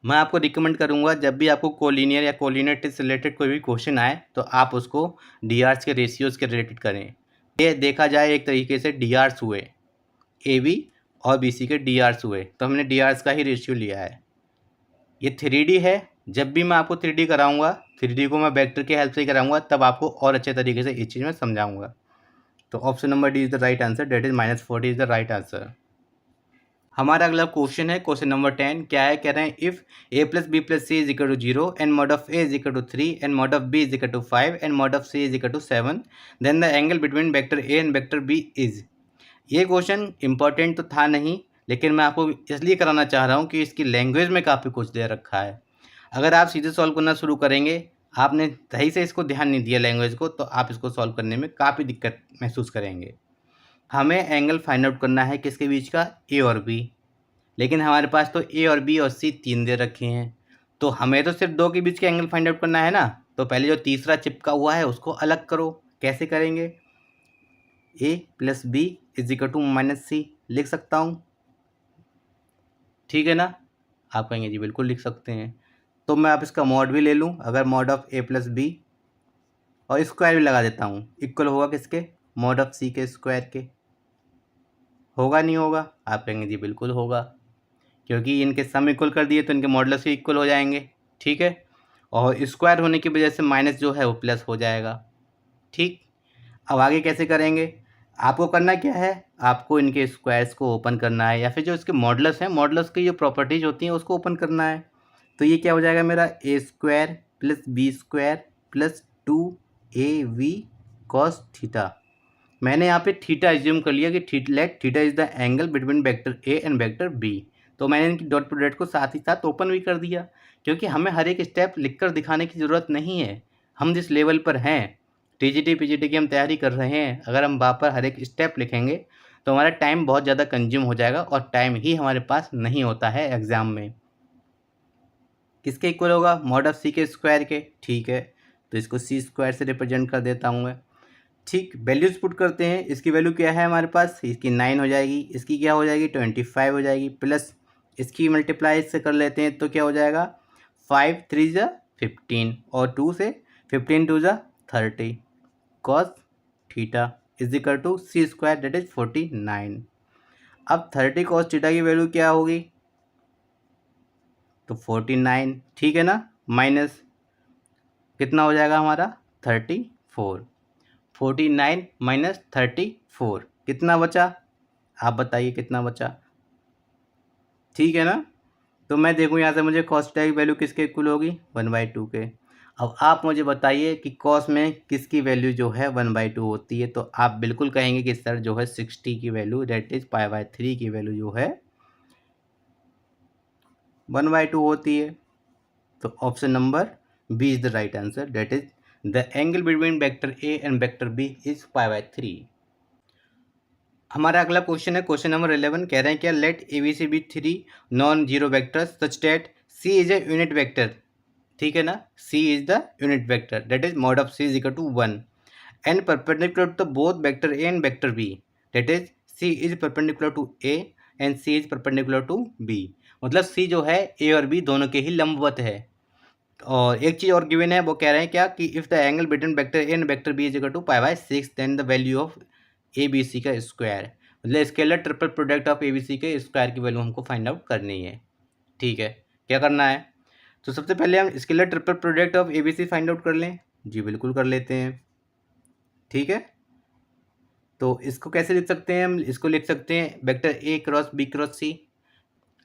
मैं आपको रिकमेंड करूंगा जब भी आपको कोलिनियर या कोलिनियर से रिलेटेड कोई भी क्वेश्चन आए तो आप उसको डी आर्स के रेशियोज़ के रिलेटेड करें। ये देखा जाए एक तरीके से डी आर्स हुए, ए बी और बी सी के डी आर्स हुए, तो हमने डी आर्स का ही रेशियो लिया है। ये 3D है, जब भी मैं आपको 3D कराऊंगा, 3D को मैं वेक्टर की हेल्प से ही कराऊंगा, तब आपको और अच्छे तरीके से इस चीज़ में समझाऊंगा। तो option number D is the right answer, that is -40 is the right answer. हमारा अगला क्वेश्चन है क्वेश्चन नंबर 10। क्या है, कह रहे हैं if a plus B plus C is equal to 0 and mod of a is equal to 3 and mod of b is equal to 5 and mod of c is equal to 7 then the angle between vector a and vector b is. ये question important तो था नहीं, लेकिन मैं आपको इसलिए कराना चाह रहा हूँ कि इसकी लैंग्वेज में काफ़ी कुछ दे रखा है। अगर आप सीधे सॉल्व करना शुरू करेंगे, आपने सही से इसको ध्यान नहीं दिया लैंग्वेज को, तो आप इसको सॉल्व करने में काफ़ी दिक्कत महसूस करेंगे। हमें एंगल फाइंड आउट करना है किसके बीच का, ए और बी, लेकिन हमारे पास तो ए और बी और सी 3 दे रखे हैं, तो हमें तो सिर्फ 2 के बीच का एंगल फाइंड आउट करना है ना। तो पहले जो तीसरा चिपका हुआ है उसको अलग करो। कैसे करेंगे, A plus B is equal to minus C लिख सकता हूँ, ठीक है ना। आप कहेंगे जी बिल्कुल लिख सकते हैं, तो मैं आप इसका मॉड भी ले लूँ। अगर mod of A plus B और स्क्वायर भी लगा देता हूँ, इक्वल होगा किसके, मॉड ऑफ सी के स्क्वायर के। होगा नहीं होगा, आप कहेंगे जी बिल्कुल होगा, क्योंकि इनके सम इक्वल कर दिए तो इनके मॉडुलस भी इक्वल हो जाएंगे, ठीक है। और स्क्वायर होने की वजह से माइनस जो है वो प्लस हो जाएगा, ठीक। अब आगे कैसे करेंगे, आपको करना क्या है, आपको इनके स्क्वायर्स को ओपन करना है, या फिर जो इसके मॉडुलस हैं, मॉडुलस की जो प्रॉपर्टीज होती हैं उसको ओपन करना है। तो ये क्या हो जाएगा मेरा, A square plus B square plus 2ab cos theta. मैंने यहाँ पे थीटा एज्यूम कर लिया कि let theta is the angle between vector A and vector B. तो मैंने इनकी डॉट प्रोडक्ट को साथ ही साथ ओपन भी कर दिया, क्योंकि हमें हर एक स्टेप लिखकर दिखाने की ज़रूरत नहीं है। हम जिस लेवल पर हैं, टीजीटी पीजीटी की हम तैयारी कर रहे हैं, अगर हम वहाँ पर हर एक स्टेप लिखेंगे तो हमारा टाइम बहुत ज़्यादा कंज्यूम हो जाएगा, और टाइम ही हमारे पास नहीं होता है एग्ज़ाम में। किसके इक्वल होगा, मॉड ऑफ सी के स्क्वायर के, ठीक है। तो इसको सी स्क्वायर से रिप्रेजेंट कर देता हूँ मैं, ठीक। वैल्यूज़ पुट करते हैं, इसकी वैल्यू क्या है हमारे पास, इसकी 9 हो जाएगी, इसकी क्या हो जाएगी 25 हो जाएगी, प्लस इसकी मल्टीप्लाई इससे कर लेते हैं तो क्या हो जाएगा 5 3 ज़ा 15 और 2 से 15 2 ज़ा 30 cos theta is equal to C square that is 49। अब 30 कॉस थीटा की वैल्यू क्या होगी, तो 49, ठीक है ना, माइनस कितना हो जाएगा हमारा 34। 49 माइनस 34 कितना बचा, आप बताइए कितना बचा, ठीक है ना। तो मैं देखूँ यहाँ से मुझे कॉस थीटा की वैल्यू किसके इक्वल होगी 1/2 के। अब आप मुझे बताइए कि कॉस में किसकी वैल्यू जो है 1/2 होती है, तो आप बिल्कुल कहेंगे कि सर जो है 60 की वैल्यू डेट इज π/3 की वैल्यू जो है 1/2 होती है। तो option number B is the right answer, that is the angle between vector A and vector B is π/3। हमारा अगला क्वेश्चन है क्वेश्चन नंबर 11। कह रहे हैं क्या, let A B C be 3 non zero vectors such that C is a unit vector, ठीक है ना, C is the unit vector that is mod of C is equal to 1 and perpendicular to both vector A and vector B that is C is perpendicular to A and C is perpendicular to B. मतलब C जो है ए और B दोनों के ही लंबवत है। और एक चीज़ और गिवन है, वो कह रहे हैं क्या कि if the angle between vector A and vector B is equal to π/6 then the value of A B C का स्क्वायर। मतलब scalar triple product of A B C के स्क्वायर की वैल्यू हमको फाइंड आउट करनी है, ठीक है। क्या करना है, तो सबसे पहले हम scalar triple product of A B C find out कर लें, जी बिल्कुल कर लेते हैं, ठीक है। तो इसको कैसे लिख सकते हैं, हम इसको लिख सकते हैं vector A cross B cross C,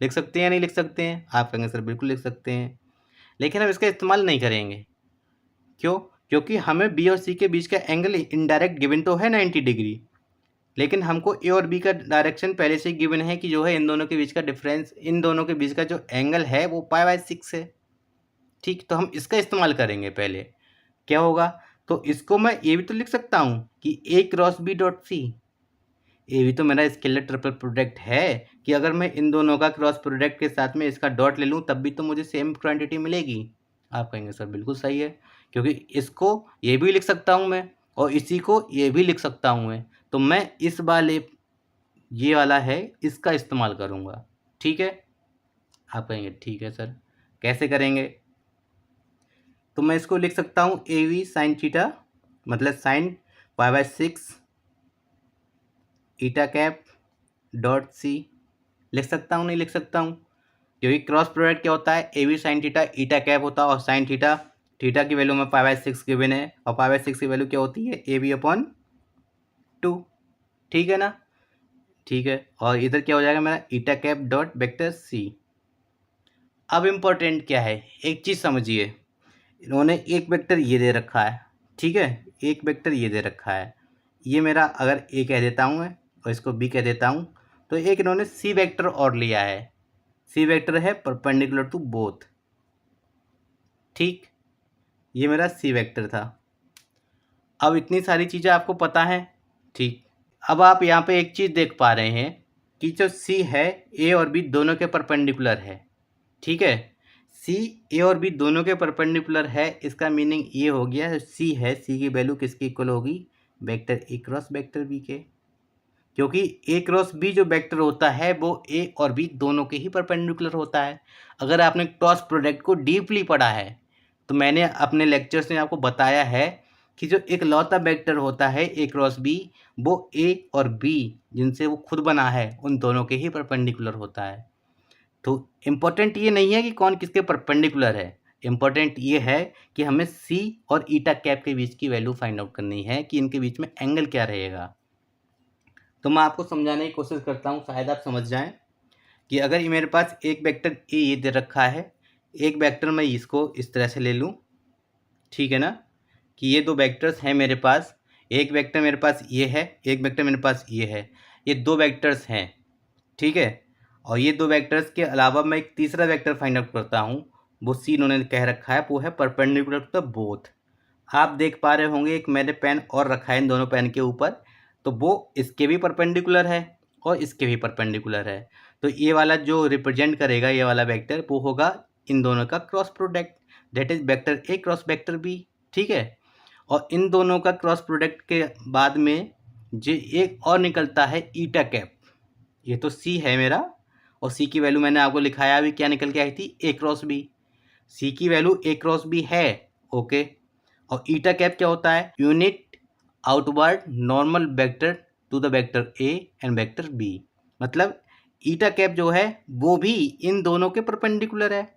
लिख सकते हैं या नहीं लिख सकते हैं, आप कहेंगे सर बिल्कुल लिख सकते हैं, लेकिन हम इसका इस्तेमाल नहीं करेंगे। क्यों, क्योंकि हमें बी और सी के बीच का एंगल इनडायरेक्ट गिवन तो है 90 डिग्री, लेकिन हमको ए और बी का डायरेक्शन पहले से गिवन है कि जो है इन दोनों के बीच का डिफरेंस, इन दोनों के बीच का जो एंगल है वो π/6 है, ठीक। तो हम इसका इस्तेमाल करेंगे पहले, क्या होगा, तो इसको मैं ये भी तो लिख सकता हूँ कि ए क्रॉस बी डॉट सी, ये भी तो मेरा स्केलर ट्रिपल प्रोडक्ट है, कि अगर मैं इन दोनों का क्रॉस प्रोडक्ट के साथ में इसका डॉट ले लूँ तब भी तो मुझे सेम क्वांटिटी मिलेगी। आप कहेंगे सर बिल्कुल सही है, क्योंकि इसको ये भी लिख सकता हूँ मैं और इसी को ये भी लिख सकता हूँ मैं, तो मैं इस वाले ये वाला है इसका इस्तेमाल करूँगा, ठीक है। आप कहेंगे ठीक है सर, कैसे करेंगे? तो मैं इसको लिख सकता हूँ ए वी साइन थीटा, मतलब साइन π/6 ईटा कैप डॉट सी। लिख सकता हूँ नहीं लिख सकता हूँ? क्योंकि क्रॉस प्रोडक्ट क्या होता है, A V sine theta eta cap होता है, और साइन थीटा, थीटा की वैल्यू में π/6 गिवन है, और π/6 की वैल्यू क्या होती है, ए वी अपॉन 2। ठीक है ना? ठीक है, और इधर क्या हो जाएगा मेरा, ईटा कैप डॉट वेक्टर सी। अब इम्पोर्टेंट क्या है, एक चीज़ समझिए, इन्होंने एक वेक्टर ये दे रखा है, ठीक है, एक वेक्टर ये दे रखा है, ये मेरा अगर ए कह देता हूँ मैं और इसको बी कह देता हूँ, तो एक इन्होंने सी वेक्टर और लिया है, सी वेक्टर है परपेंडिकुलर टू बोथ। ठीक, ये मेरा सी वेक्टर था। अब इतनी सारी चीज़ें आपको पता हैं। ठीक, अब आप यहाँ पे एक चीज़ देख पा रहे हैं कि जो सी है ए और बी दोनों के परपेंडिकुलर है। ठीक है, सी ए और बी दोनों के परपेंडिकुलर है, इसका मीनिंग ये हो गया सी है, सी की वैल्यू किसकी इक्वल होगी, vector A cross vector B के, क्योंकि ए क्रॉस बी जो वेक्टर होता है वो ए और बी दोनों के ही परपेंडिकुलर होता है। अगर आपने क्रॉस प्रोडक्ट को डीपली पढ़ा है तो मैंने अपने लेक्चर्स में आपको बताया है कि जो एक लौता वेक्टर होता है ए क्रॉस बी, वो ए और बी जिनसे वो खुद बना है उन दोनों के ही परपेंडिकुलर होता है। तो इम्पोर्टेंट ये नहीं है कि कौन किसके परपेंडिकुलर है, इम्पोर्टेंट ये है कि हमें सी और ईटा कैप के बीच की वैल्यू फाइंड आउट करनी है कि इनके बीच में एंगल क्या रहेगा। तो मैं आपको समझाने की कोशिश करता हूँ, शायद आप समझ जाएं कि अगर ये मेरे पास एक वेक्टर ए ये दे रखा है, एक वेक्टर मैं इसको इस तरह से ले लूँ, ठीक है ना, कि ये दो वेक्टर्स हैं मेरे पास, एक वेक्टर मेरे पास ये है, एक वेक्टर मेरे पास ये है, ये दो वेक्टर्स हैं। ठीक है, और ये दो वेक्टर्स के अलावा मैं एक तीसरा वेक्टर फाइंड आउट करता हूँ, वो सी इन्होंने कह रखा है, वो है परपेंडिकुलर टू द बोथ। आप देख पा रहे होंगे एक मैंने पेन और रखा है इन दोनों पेन के ऊपर, तो वो इसके भी परपेंडिकुलर है और इसके भी परपेंडिकुलर है। तो ये वाला जो रिप्रेजेंट करेगा ये वाला वेक्टर, वो होगा इन दोनों का cross product, that is vector A cross vector B. ठीक है, और इन दोनों का क्रॉस प्रोडक्ट के बाद में जो एक और निकलता है ईटा कैप, ये तो सी है मेरा, और सी की वैल्यू मैंने आपको लिखाया अभी क्या निकल के आई थी, ए क्रॉस बी। सी की वैल्यू ए क्रॉस बी है, ओके। और ईटा कैप क्या होता है, unit outward normal vector to the vector A and vector B. मतलब ईटा कैप जो है वो भी इन दोनों के परपेंडिकुलर है,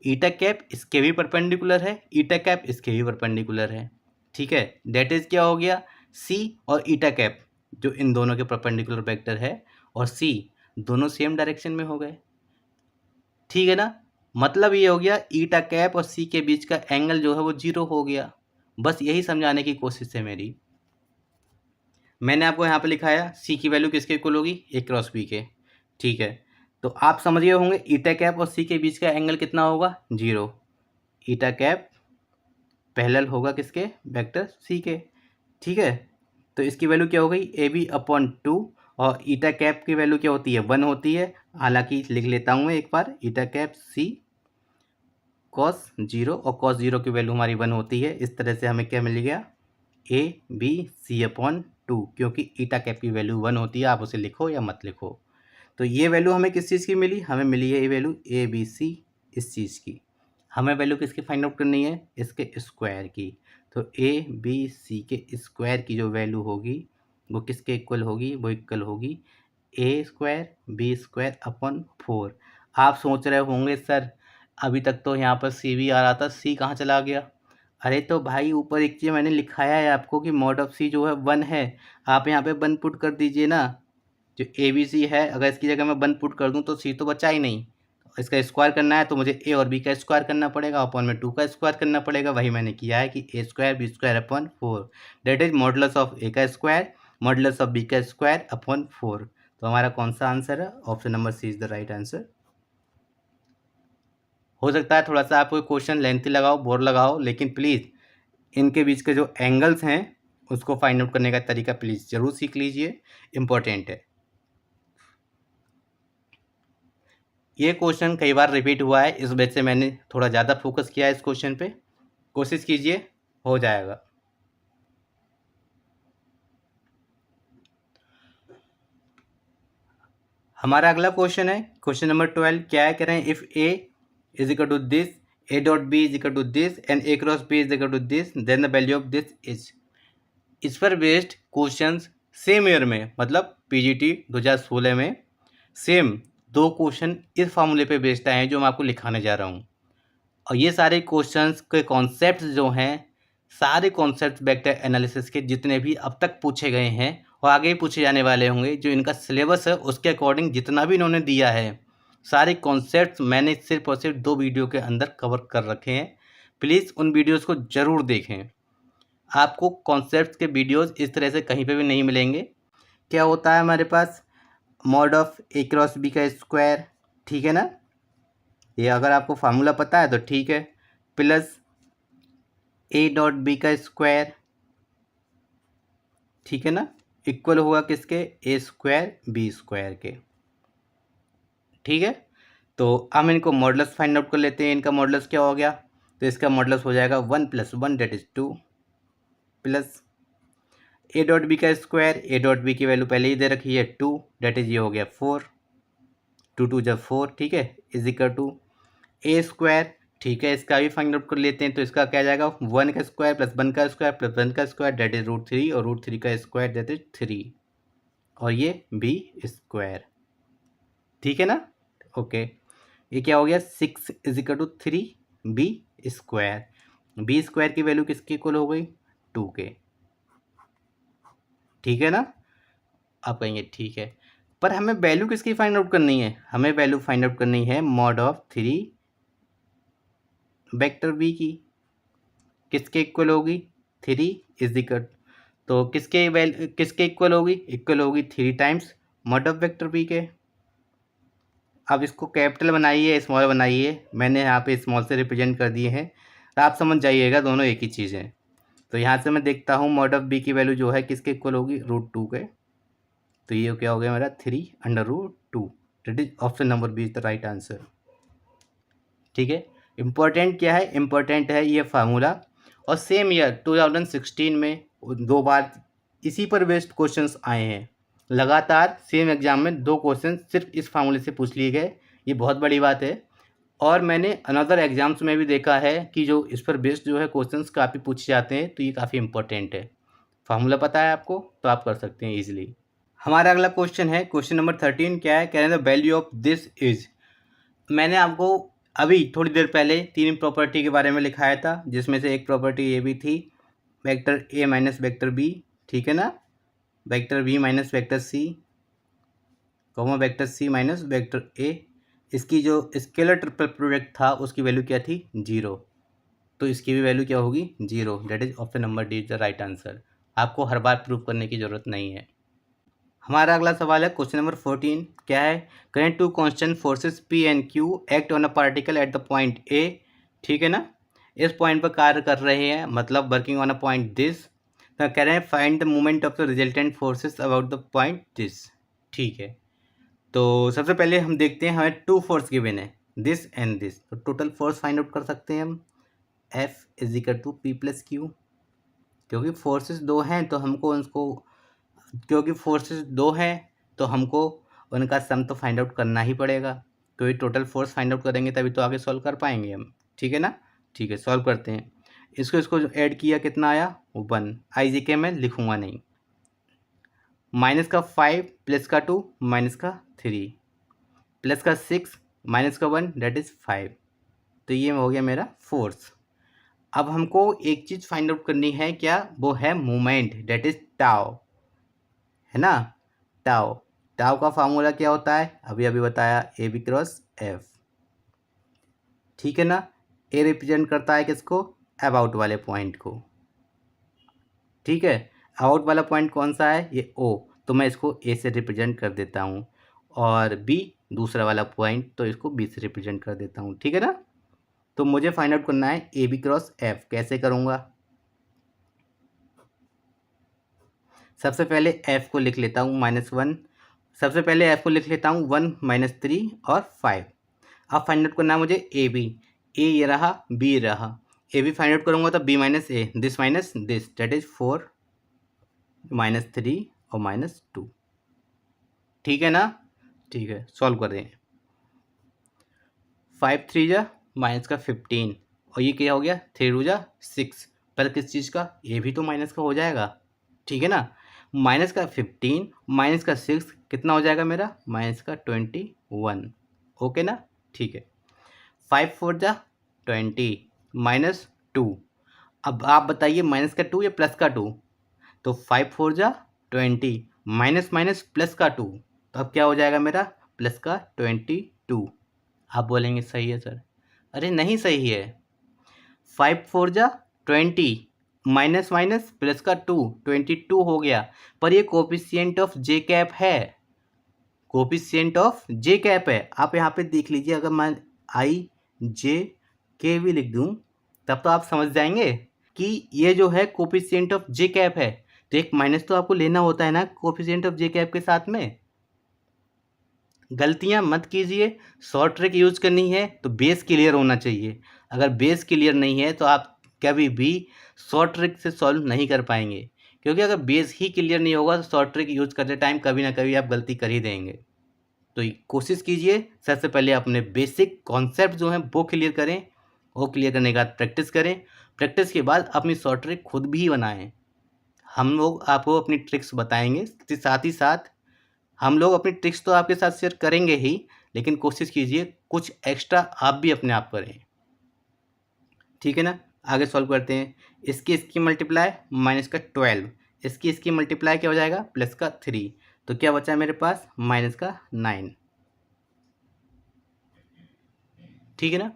ईटा कैप इसके भी परपेंडिकुलर है, ईटा कैप इसके भी परपेंडिकुलर है। ठीक है, दैट इज क्या हो गया, सी और ईटा कैप जो इन दोनों के परपेंडिकुलर वेक्टर है, और सी दोनों सेम डायरेक्शन में हो गए। ठीक है ना, मतलब ये हो गया ईटा कैप और सी के बीच का एंगल जो है वो 0 हो गया। बस यही समझाने की कोशिश है मेरी। मैंने आपको यहाँ पे लिखाया सी की वैल्यू किसके इक्वल होगी, ए क्रॉस बी के। ठीक है, तो आप समझ गए होंगे ईटा कैप और सी के बीच का एंगल कितना होगा, 0। ईटा कैप पैरेलल होगा किसके, वेक्टर सी के। ठीक है, तो इसकी वैल्यू क्या हो गई, ए बी अपॉन 2, और ईटा कैप की वैल्यू क्या होती है, 1 होती है। हालांकि लिख लेता हूँ मैं एक बार, ईटा कैप सी कॉस 0, और कॉस 0 की वैल्यू हमारी 1 होती है। इस तरह से हमें क्या मिल गया, ए बी सी अपॉन 2, क्योंकि ईटा कैप की वैल्यू 1 होती है, आप उसे लिखो या मत लिखो। तो ये वैल्यू हमें किस चीज़ की मिली, हमें मिली है ये वैल्यू ए बी सी इस चीज़ की। हमें वैल्यू किसकी फाइंड आउट करनी है, इसके स्क्वायर की। तो ए बी सी के स्क्वायर की जो वैल्यू होगी वो किसके इक्वल होगी, वो इक्वल होगी ए स्क्वायर बी स्क्वायर अपॉन 4। आप सोच रहे होंगे सर अभी तक तो यहाँ पर सी भी आ रहा था, सी कहाँ चला गया। अरे तो भाई ऊपर एक चीज़ मैंने लिखाया है आपको कि मॉड ऑफ सी जो है 1 है, आप यहाँ पे 1 पुट कर दीजिए ना। जो ए बी सी है अगर इसकी जगह मैं 1 पुट कर दूँ तो सी तो बचा ही नहीं, इसका स्क्वायर करना है तो मुझे ए और बी का स्क्वायर करना पड़ेगा, अपॉन में 2 का स्क्वायर करना पड़ेगा। वही मैंने किया है कि A square B square upon 4, that is modulus of A का स्क्वायर मॉडुलस ऑफ बी का स्क्वायर अपॉन 4। तो हमारा कौन सा आंसर है, option number C is the right answer. हो सकता है थोड़ा सा आपको क्वेश्चन लेंथी लगाओ, बोर लगाओ, लेकिन प्लीज़ इनके बीच के जो एंगल्स हैं उसको फाइंड आउट करने का तरीका प्लीज़ ज़रूर सीख लीजिए, इम्पोर्टेंट है। ये क्वेश्चन कई बार रिपीट हुआ है, इस वजह से मैंने थोड़ा ज़्यादा फोकस किया है इस क्वेश्चन पे। कोशिश कीजिए, हो जाएगा। हमारा अगला क्वेश्चन है क्वेश्चन नंबर 12। क्या है, कह रहे हैं if A is equal to this, A dot B is equal to this and A cross B is equal to this, then the value of this is. इस पर बेस्ड क्वेश्चंस सेम ईयर में, मतलब PGT 2016 में same 2 question इस फार्मूले पे based आए हैं जो मैं आपको लिखाने जा रहा हूँ। और ये सारे क्वेश्चंस के कॉन्सेप्ट्स जो हैं, सारे कॉन्सेप्ट वेक्टर एनालिसिस के जितने भी अब तक पूछे गए हैं और आगे भी पूछे जाने वाले होंगे, जो इनका सिलेबस है उसके अकॉर्डिंग जितना भी इन्होंने दिया है, सारे कॉन्सेप्ट्स मैंने सिर्फ और सिर्फ 2 वीडियो के अंदर कवर कर रखे हैं। प्लीज़ उन वीडियोज़ को ज़रूर देखें। आपको कॉन्सेप्ट्स के वीडियोज़ इस तरह से कहीं पे भी नहीं मिलेंगे। क्या होता है हमारे पास, mod of A cross B का स्क्वायर, ठीक है ना, ये अगर आपको फार्मूला पता है तो ठीक है, प्लस ए डॉट बी का स्क्वायर, ठीक है ना, इक्वल होगा किसके, ए स्क्वायर बी स्क्वायर के, ठीक है। तो हम इनको मॉडुलस फाइंड आउट कर लेते हैं। इनका मॉडुलस क्या हो गया, तो इसका मॉडुलस हो जाएगा 1 + 1 that is 2, plus A dot B का स्क्वायर, ए डॉट बी की वैल्यू पहले ही दे रखी है 2, दैट इज ये हो गया 4, 2 2 जब 4, ठीक है, is equal to A square, ठीक है, इसका भी फाइंड आउट कर लेते हैं। तो इसका क्या जाएगा, 1 का स्क्वायर प्लस 1 का स्क्वायर प्लस 1 का स्क्वायर दैट इज √3, और √3 का स्क्वायर दैट इज 3, और ये बी स्क्वायर, ठीक है ना। ओके, ये क्या हो गया, 6 is equal to 3 B square, B square की वैल्यू किसके इक्वल हो गई, 2 के, ठीक है ना। आप कहेंगे ठीक है, पर हमें वैल्यू किसकी फाइंड आउट करनी है, हमें वैल्यू फाइंड आउट करनी है मॉड ऑफ 3 वेक्टर बी की, किसके इक्वल होगी, 3 इज इक्वल, तो किसके इक्वल होगी, इक्वल होगी 3 times mod of vector B के। अब इसको कैपिटल बनाइए स्मॉल बनाइए, मैंने यहाँ पे स्मॉल से रिप्रेजेंट कर दिए हैं, तो आप समझ जाइएगा दोनों एक ही चीज़ है। तो यहाँ से मैं देखता हूँ मॉड ऑफ बी की वैल्यू जो है किसके इक्वल होगी, √2 के, तो ये क्या हो गया मेरा 3/√2, that is option number B is the right answer, ठीक है। इम्पोर्टेंट क्या है, इम्पोर्टेंट है ये फार्मूला, और सेम ईयर 2016 में 2 बार इसी पर बेस्ड क्वेश्चंस आए हैं। लगातार सेम एग्जाम में 2 क्वेश्चन सिर्फ इस फार्मूले से पूछ लिए गए, ये बहुत बड़ी बात है। और मैंने अनदर एग्जाम्स में भी देखा है कि जो इस पर बेस्ड जो है क्वेश्चंस काफ़ी पूछे जाते हैं, तो ये काफ़ी इंपॉर्टेंट है। फार्मूला पता है आपको तो आप कर सकते हैं ईजिली। हमारा अगला क्वेश्चन है, क्वेश्चन नंबर 13 क्या है, कह रहे हैं the value of this is. मैंने आपको अभी थोड़ी देर पहले 3 प्रॉपर्टी के बारे में लिखाया था, जिसमें से एक प्रॉपर्टी ये भी थी, vector A minus vector B, ठीक है ना, vector B minus vector C, comma vector C minus vector A, इसकी जो स्केलर ट्रिपल प्रोडक्ट था उसकी वैल्यू क्या थी, 0, तो इसकी भी वैल्यू क्या होगी, 0, that is option number D is the right answer. आपको हर बार प्रूव करने की ज़रूरत नहीं है। हमारा अगला सवाल है क्वेश्चन नंबर 14 क्या है, current 2 constant forces P and Q act on a particle at the point A, ठीक है ना, इस पॉइंट पर कार्य कर रहे हैं, मतलब working on a point this, तो कह रहे हैं find the movement of the resultant forces about the point this, ठीक है। तो सबसे पहले हम देखते हैं, हमें 2 फोर्स गिवन है, दिस एंड दिस, तो टोटल फोर्स फाइंड आउट कर सकते हैं हम, F is equal to P plus Q, क्योंकि फोर्सेस 2 हैं तो हमको उनको, क्योंकि फोर्सेस 2 हैं तो हमको उनका सम तो फाइंड आउट करना ही पड़ेगा, तो ये टोटल फोर्स फाइंड आउट करेंगे तभी तो आगे सॉल्व कर पाएंगे हम, ठीक है ना। ठीक है, सॉल्व करते हैं। इसको जो ऐड किया कितना आया, 1, आई के मैं लिखूँगा नहीं, माइनस का 5 प्लस का 2 माइनस का 3 प्लस का 6 माइनस का 1 दैट इज़ 5, तो ये हो गया मेरा फोर्स। अब हमको एक चीज़ फाइंड आउट करनी है, क्या, वो है मूवमेंट, दैट इज टाउ, है ना, टाउ। टाउ का फार्मूला क्या होता है, अभी अभी बताया, ए बी क्रॉस एफ, ठीक है ना। ए रिप्रेजेंट करता है किसको, अबाउट वाले पॉइंट को, ठीक है। अबाउट वाला पॉइंट कौन सा है, ये ओ, तो मैं इसको ए से रिप्रेजेंट कर देता हूँ, और बी दूसरा वाला पॉइंट, तो इसको बी से रिप्रेजेंट कर देता हूँ, ठीक है ना। तो मुझे फाइंड आउट करना है ए बी क्रॉस एफ, कैसे करूँगा, सबसे पहले एफ को लिख लेता हूँ -1, सबसे पहले एफ को लिख लेता हूँ 1 -3 और 5। अब फाइंड आउट करना है मुझे ए बी, ए ये रहा, बी रहा, ए बी फाइंड आउट करूँगा तो B minus A, this minus this, that is 4 -3 और -2, ठीक है ना। ठीक है, सॉल्व कर दें, 5 3 जा माइनस का 15 और ये क्या हो गया 3 रूजा 6 पर किस चीज़ का, ये भी तो माइनस का हो जाएगा, ठीक है ना। माइनस का 15 माइनस का 6 कितना हो जाएगा मेरा, माइनस का 21, ओके ना, ठीक है। 5 4 जा 20 माइनस 2, अब आप बताइए माइनस का 2 या प्लस का 2, तो 5 4 जा 20 माइनस माइनस प्लस का 2, तो अब क्या हो जाएगा मेरा प्लस का 22। आप बोलेंगे सही है सर, अरे नहीं सही है, 5 4 जा 20 माइनस माइनस प्लस का 2 22 हो गया, पर ये कोफिशिएंट ऑफ जे कैप है, कोफिशिएंट ऑफ जे कैप है। आप यहाँ पे देख लीजिए, अगर मैं आई जे के भी लिख दूँ तब तो आप समझ जाएंगे कि ये जो है कोफिशिएंट ऑफ जे कैप है, तो एक माइनस तो आपको लेना होता है ना कोफिशिएंट ऑफ जे कैप के साथ में। गलतियां मत कीजिए, शॉर्ट ट्रिक यूज करनी है तो बेस क्लियर होना चाहिए, अगर बेस क्लियर नहीं है तो आप कभी भी शॉर्ट ट्रिक से सॉल्व नहीं कर पाएंगे, क्योंकि अगर बेस ही क्लियर नहीं होगा तो शॉर्ट ट्रिक यूज करते टाइम कभी ना कभी आप गलती कर ही देंगे। तो कोशिश कीजिए सबसे पहले अपने बेसिक कॉन्सेप्ट जो हैं वो क्लियर करें, वो क्लियर करने के बाद प्रैक्टिस करें, प्रैक्टिस के बाद अपनी शॉर्ट ट्रिक खुद भी बनाएं। हम लोग आपको अपनी ट्रिक्स बताएंगे, साथ ही साथ हम लोग अपनी ट्रिक्स तो आपके साथ शेयर करेंगे ही, लेकिन कोशिश कीजिए कुछ एक्स्ट्रा आप भी अपने आप करें, ठीक है ना। आगे सॉल्व करते हैं, इसकी मल्टीप्लाई माइनस का 12, इसकी मल्टीप्लाई क्या हो जाएगा प्लस का 3, तो क्या बचा है मेरे पास माइनस का 9, ठीक है ना।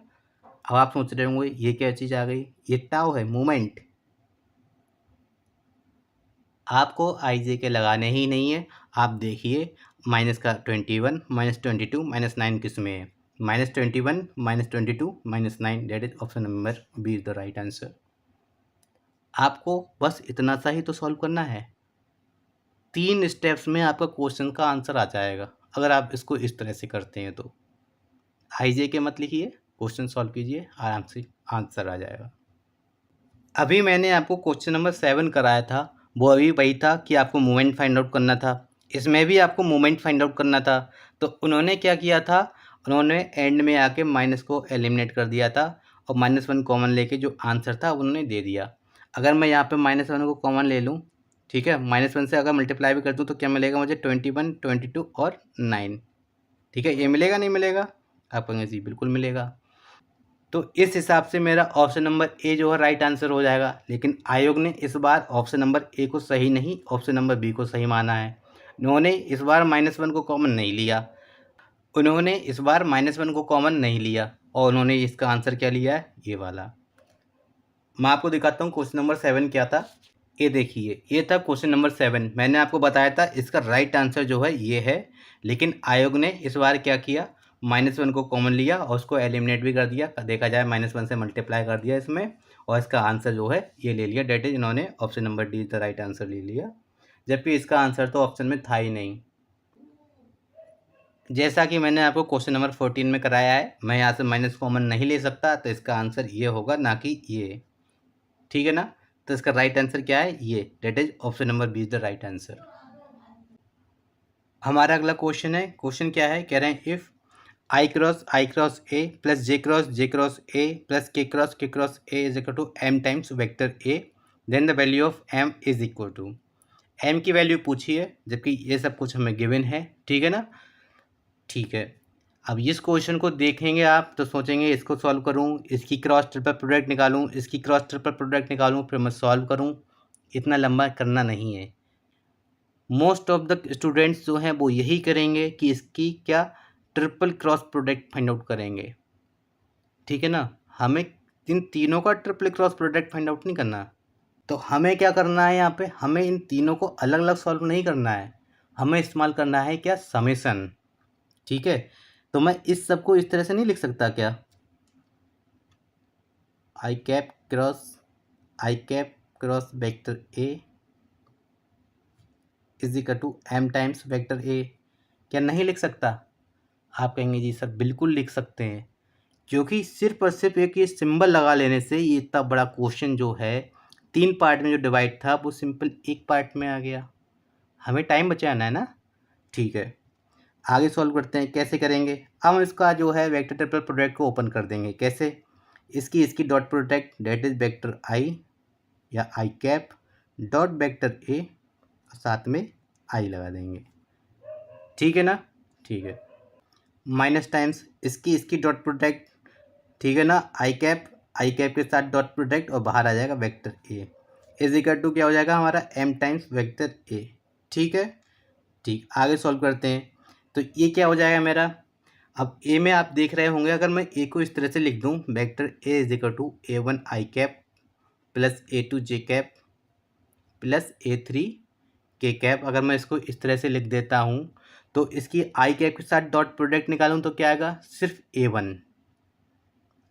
अब आप सोच रहे होंगे ये क्या चीज़ आ गई, ये टाउ है मोमेंट, आपको आई जे के लगाने ही नहीं है। आप देखिए माइनस का 21 माइनस 22 माइनस 9 किस में है, minus 21 minus 22 minus 9, that is option number B is the right answer. आपको बस इतना सा ही तो सॉल्व करना है, 3 स्टेप्स में आपका क्वेश्चन का आंसर आ जाएगा, अगर आप इसको इस तरह से करते हैं तो। आई जे के मत लिखिए, क्वेश्चन सॉल्व कीजिए, आराम से आंसर आ जाएगा। अभी मैंने आपको क्वेश्चन नंबर 7 कराया था, वो अभी वही था कि आपको मोमेंट फाइंड आउट करना था, इसमें भी आपको मोमेंट फाइंड आउट करना था। तो उन्होंने क्या किया था, उन्होंने एंड में आके माइनस को एलिमिनेट कर दिया था और -1 कॉमन लेके जो आंसर था उन्होंने दे दिया। अगर मैं यहाँ पे -1 को कॉमन ले लूँ, ठीक है, -1 से अगर मल्टीप्लाई भी कर दूँ तो क्या मिलेगा मुझे 21 22 और 9, ठीक है, ये मिलेगा नहीं मिलेगा, आप कहेंगे जी बिल्कुल मिलेगा। तो इस हिसाब से मेरा ऑप्शन नंबर ए जो है राइट आंसर हो जाएगा, लेकिन आयोग ने इस बार ऑप्शन नंबर ए को सही नहीं, ऑप्शन नंबर बी को सही माना है। उन्होंने इस बार -1 को कॉमन नहीं लिया, उन्होंने इस बार -1 को कॉमन नहीं लिया और उन्होंने इसका आंसर क्या लिया है, ये वाला। मैं आपको दिखाता हूँ क्वेश्चन नंबर 7 क्या था। ये देखिए, ये था क्वेश्चन नंबर 7, मैंने आपको बताया था इसका राइट आंसर जो है ये है, लेकिन आयोग ने इस बार क्या किया, -1 को कॉमन लिया और उसको एलिमिनेट भी कर दिया, देखा जाए -1 से मल्टीप्लाई कर दिया इसमें, और इसका आंसर जो है ये ले लिया, डेट इज इन्होंने option number D the right answer ले लिया, जबकि इसका आंसर तो ऑप्शन में था ही नहीं। जैसा कि मैंने आपको क्वेश्चन नंबर 14 में कराया है, मैं यहाँ से माइनस कॉमन नहीं ले सकता, तो इसका आंसर ये होगा, ना कि ये, ठीक है ना। तो इसका राइट आंसर क्या है, ये, that is option number B is the right answer. हमारा अगला क्वेश्चन है, क्वेश्चन क्या है, कह रहे हैं if I cross A plus J cross A plus K cross A is equal to M times vector A, then the value of M is equal to, M की वैल्यू पूछी है, जबकि ये सब कुछ हमें गिवन है, ठीक है ना, ठीक है। अब इस क्वेश्चन को देखेंगे आप तो सोचेंगे इसको सॉल्व करूँ, इसकी क्रॉस ट्रिपल प्रोडक्ट निकालूँ, इसकी क्रॉस ट्रिपल प्रोडक्ट निकालूँ, फिर मैं सॉल्व करूँ, इतना लंबा करना नहीं है। मोस्ट ऑफ द स्टूडेंट्स जो हैं वो यही करेंगे कि इसकी क्या triple cross product find out करेंगे, ठीक है ना। हमें इन तीनों का triple cross product find out नहीं करना, तो हमें क्या करना है, यहाँ पे हमें इन तीनों को अलग अलग सॉल्व नहीं करना है, हमें इस्तेमाल करना है क्या, समेशन, ठीक है। तो मैं इस सब को इस तरह से नहीं लिख सकता क्या, I cap cross vector A is equal to M times vector A, क्या नहीं लिख सकता। आप कहेंगे जी सर बिल्कुल लिख सकते हैं, क्योंकि सिर्फ और सिर्फ एक ये सिंबल लगा लेने से ये इतना बड़ा क्वेश्चन जो है 3 पार्ट में जो डिवाइड था वो सिंपल एक पार्ट में आ गया, हमें टाइम बचाना है ना, ठीक है। आगे सॉल्व करते हैं। कैसे करेंगे? अब हम इसका जो है वेक्टर ट्रिपल प्रोडक्ट को ओपन कर देंगे। कैसे? इसकी dot product that is vector I या I cap dot vector A, साथ में आई लगा देंगे। ठीक है ना? ठीक है। माइनस टाइम्स इसकी डॉट प्रोडक्ट, ठीक है ना, आई कैप के साथ डॉट प्रोडक्ट और बाहर आ जाएगा vector A is equal to क्या हो जाएगा हमारा एम टाइम्स वेक्टर ए। ठीक है। ठीक, आगे सॉल्व करते हैं। तो ये क्या हो जाएगा मेरा, अब ए में आप देख रहे होंगे, अगर मैं ए को इस तरह से लिख दूं, vector A is equal to A one I cap plus A two J cap plus A three K cap, अगर मैं इसको इस तरह से लिख देता हूँ, तो इसकी आई कैप के साथ डॉट प्रोडक्ट निकालूं तो क्या आएगा, सिर्फ ए वन।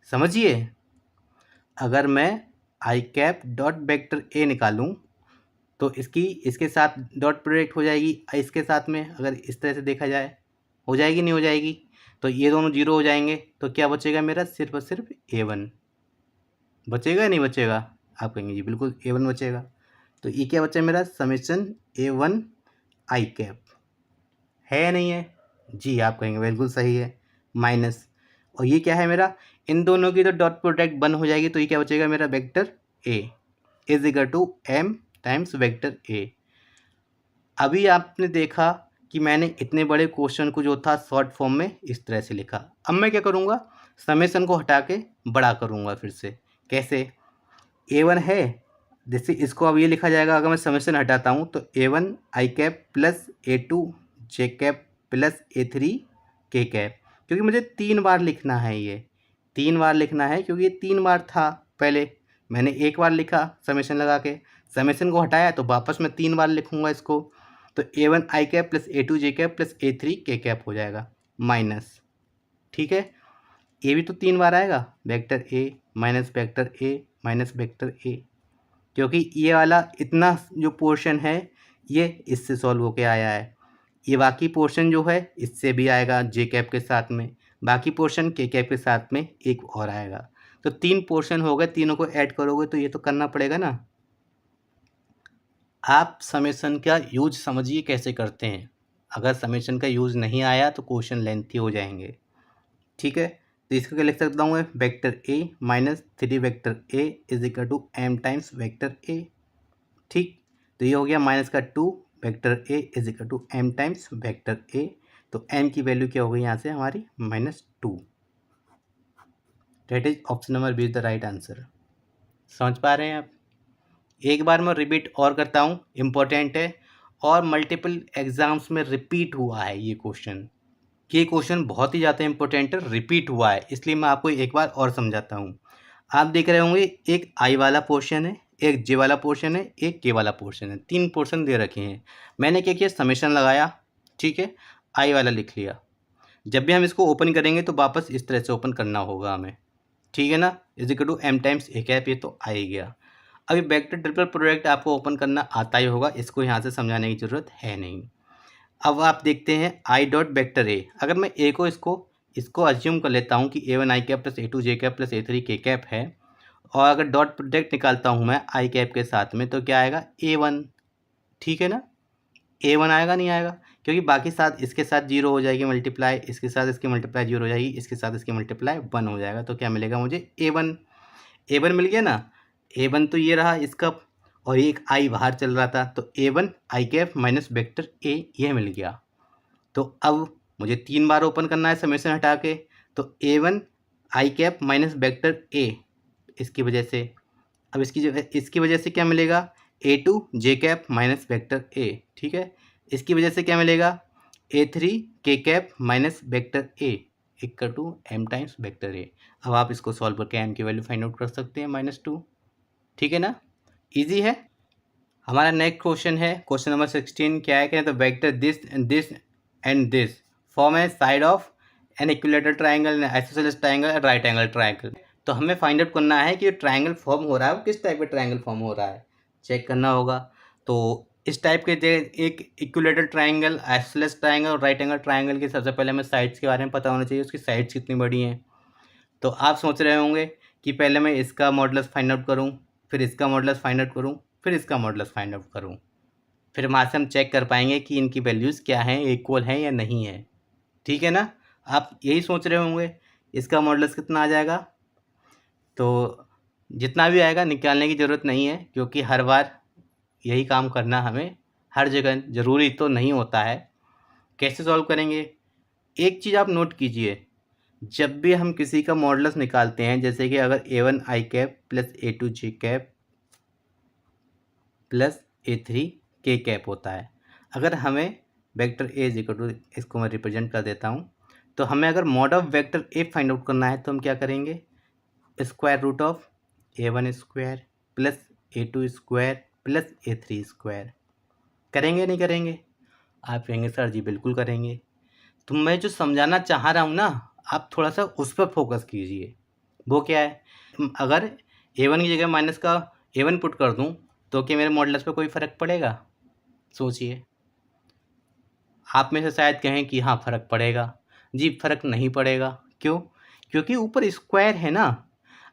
समझिए, अगर मैं आई कैप डॉट वेक्टर ए निकालूं तो इसके साथ डॉट प्रोडक्ट हो जाएगी, इसके साथ में अगर इस तरह से देखा जाए हो जाएगी नहीं हो जाएगी, तो ये दोनों जीरो हो जाएंगे, तो क्या बचेगा मेरा, सिर्फ और सिर्फ ए वन बचेगा या नहीं बचेगा? आप कहेंगे जी बिल्कुल ए वन बचेगा। तो ये क्या बचा मेरा, summation A one I cap, है या नहीं है? जी आप कहेंगे बिल्कुल सही है। माइनस, और ये क्या है मेरा, इन दोनों की तो डॉट प्रोडक्ट बन हो जाएगी, तो ये क्या बचेगा मेरा, vector A is equal to M times vector A. अभी आपने देखा कि मैंने इतने बड़े क्वेश्चन को जो था शॉर्ट फॉर्म में इस तरह से लिखा। अब मैं क्या करूँगा, समेशन को हटा के बड़ा करूँगा फिर से। कैसे? ए वन है, जैसे इसको अब ये लिखा जाएगा, अगर मैं समेशन हटाता हूँ तो A one I cap plus A two J cap plus A three K cap, क्योंकि मुझे 3 बार लिखना है, ये 3 बार लिखना है, क्योंकि ये 3 बार था। पहले मैंने एक बार लिखा समेशन लगा के, समेशन को हटाया तो वापस मैं 3 बार लिखूँगा इसको, तो A one I cap plus A two J cap plus A three K cap हो जाएगा माइनस। ठीक है, ए भी तो 3 बार आएगा, vector A minus vector A minus vector ए, क्योंकि ये वाला इतना जो पोर्शन है ये इससे सॉल्व होके आया है, ये बाकी पोर्शन जो है इससे भी आएगा जे कैप के साथ में, बाकी पोर्शन के कैप के साथ में एक और आएगा, तो 3 पोर्शन हो गए, तीनों को ऐड करोगे तो ये तो करना पड़ेगा ना। आप समेशन का यूज समझिए कैसे करते हैं, अगर समेशन का यूज नहीं आया तो क्वेश्चन लेंथी हो जाएंगे। ठीक है, तो इसको क्या लिख सकता हूँ मैं, vector A minus 3 vector A is equal to M times vector A. ठीक, तो ये हो गया माइनस का 2 vector A is equal to M times vector A, तो एम की वैल्यू क्या हो गई यहाँ से हमारी, -2। That is option number B is the right answer. समझ पा रहे हैं आप? एक बार मैं रिपीट और करता हूँ, इम्पोर्टेंट है, और मल्टीपल एग्जाम्स में रिपीट हुआ है ये क्वेश्चन, ये क्वेश्चन बहुत ही ज़्यादा इंपॉर्टेंट है, रिपीट हुआ है, इसलिए मैं आपको एक बार और समझाता हूँ। आप देख रहे होंगे एक आई वाला पोर्शन है, एक जे वाला पोर्शन है, एक के वाला पोर्शन है, 3 पोर्शन दे रखे हैं। मैंने क्या किया, समेशन लगाया, ठीक है, आई वाला लिख लिया। जब भी हम इसको ओपन करेंगे तो वापस इस तरह से ओपन करना होगा हमें, ठीक है ना, is equal to M times A cap, ये तो आ ही गया। अभी वेक्टर ट्रिपल प्रोडक्ट आपको ओपन करना आता ही होगा, इसको यहाँ से समझाने की ज़रूरत है नहीं। अब आप देखते हैं आई डॉट वेक्टर ए, अगर मैं ए को इसको अज्यूम कर लेता हूँ कि A one I cap plus A two J cap plus A three K cap है, और अगर डॉट प्रोडक्ट निकालता हूँ मैं आई कैप के साथ में तो क्या आएगा, ए वन। ठीक है ना, ए वन आएगा नहीं आएगा, क्योंकि बाकी साथ इसके साथ जीरो हो जाएगी मल्टीप्लाई, इसके साथ इसकी मल्टीप्लाई जीरो हो जाएगी, इसके साथ इसकी मल्टीप्लाई 1 हो जाएगा, तो क्या मिलेगा मुझे, ए वन। ए वन मिल गया ना, ए वन तो ये रहा इसका, और एक आई बाहर चल रहा था, तो A one I cap minus vector A, ये मिल गया। तो अब मुझे 3 बार ओपन करना है समेशन हटा के, तो A one I cap minus vector A, इसकी वजह से, अब इसकी वजह से क्या मिलेगा, A two J cap minus vector A. ठीक है, इसकी वजह से क्या मिलेगा, A three K cap minus vector A equal to M times vector A. अब आप इसको सॉल्व करके एम की वैल्यू फाइंड आउट कर सकते हैं, -2। ठीक है ना, इजी है। हमारा नेक्स्ट क्वेश्चन है क्वेश्चन नंबर 16, क्या है, कहते हैं vector this and this form A side of an equilateral triangle, isosceles triangle, right angle triangle. तो हमें फाइंड आउट करना है कि ट्राइंगल फॉर्म हो रहा है वो किस टाइप का ट्राइंगल फॉर्म हो रहा है, चेक करना होगा। तो इस टाइप के एक इक्विलेटरल ट्राइंगल, आइसोसेलेस ट्राइंगल और राइट एंगल ट्राइंगल के सबसे पहले हमें साइड्स के बारे में पता होना चाहिए, उसकी साइड्स कितनी बड़ी हैं। तो आप सोच रहे होंगे कि पहले मैं इसका मॉडुलस फाइंड आउट करूँ, फिर इसका मॉडुलस फाइंड आउट करूँ, फिर इसका मॉडुलस फाइंड आउट करूँ, फिर वहाँ से हम चेक कर पाएंगे कि इनकी वैल्यूज़ क्या हैं, इक्वल हैं या नहीं है। ठीक है ना। आप यही सोच रहे होंगे इसका मॉडुलस कितना आ जाएगा। तो जितना भी आएगा निकालने की ज़रूरत नहीं है, क्योंकि हर बार यही काम करना हमें हर जगह ज़रूरी तो नहीं होता है। कैसे सॉल्व करेंगे, एक चीज़ आप नोट कीजिए, जब भी हम किसी का मॉडुलस निकालते हैं, जैसे कि अगर a1 i cap plus a2 j cap plus a3 k cap होता है, अगर हमें vector a is equal to, इसको मैं रिप्रेजेंट कर देता हूँ, तो हमें अगर mod of vector a find out करना है तो हम क्या करेंगे, square root of a1 square plus a2 square plus a3 square. करेंगे नहीं करेंगे, आप कहेंगे सर जी बिल्कुल करेंगे। तो मैं जो समझाना चाह रहा हूँ ना, आप थोड़ा सा उस पर फोकस कीजिए। वो क्या है, अगर a1 की जगह माइनस का a1 पुट कर दूँ तो क्या मेरे मॉडुलस पे कोई फ़र्क पड़ेगा, सोचिए। आप में से शायद कहें कि हाँ फ़र्क पड़ेगा। जी फ़र्क नहीं पड़ेगा, क्यों, क्योंकि ऊपर स्क्वायर है ना।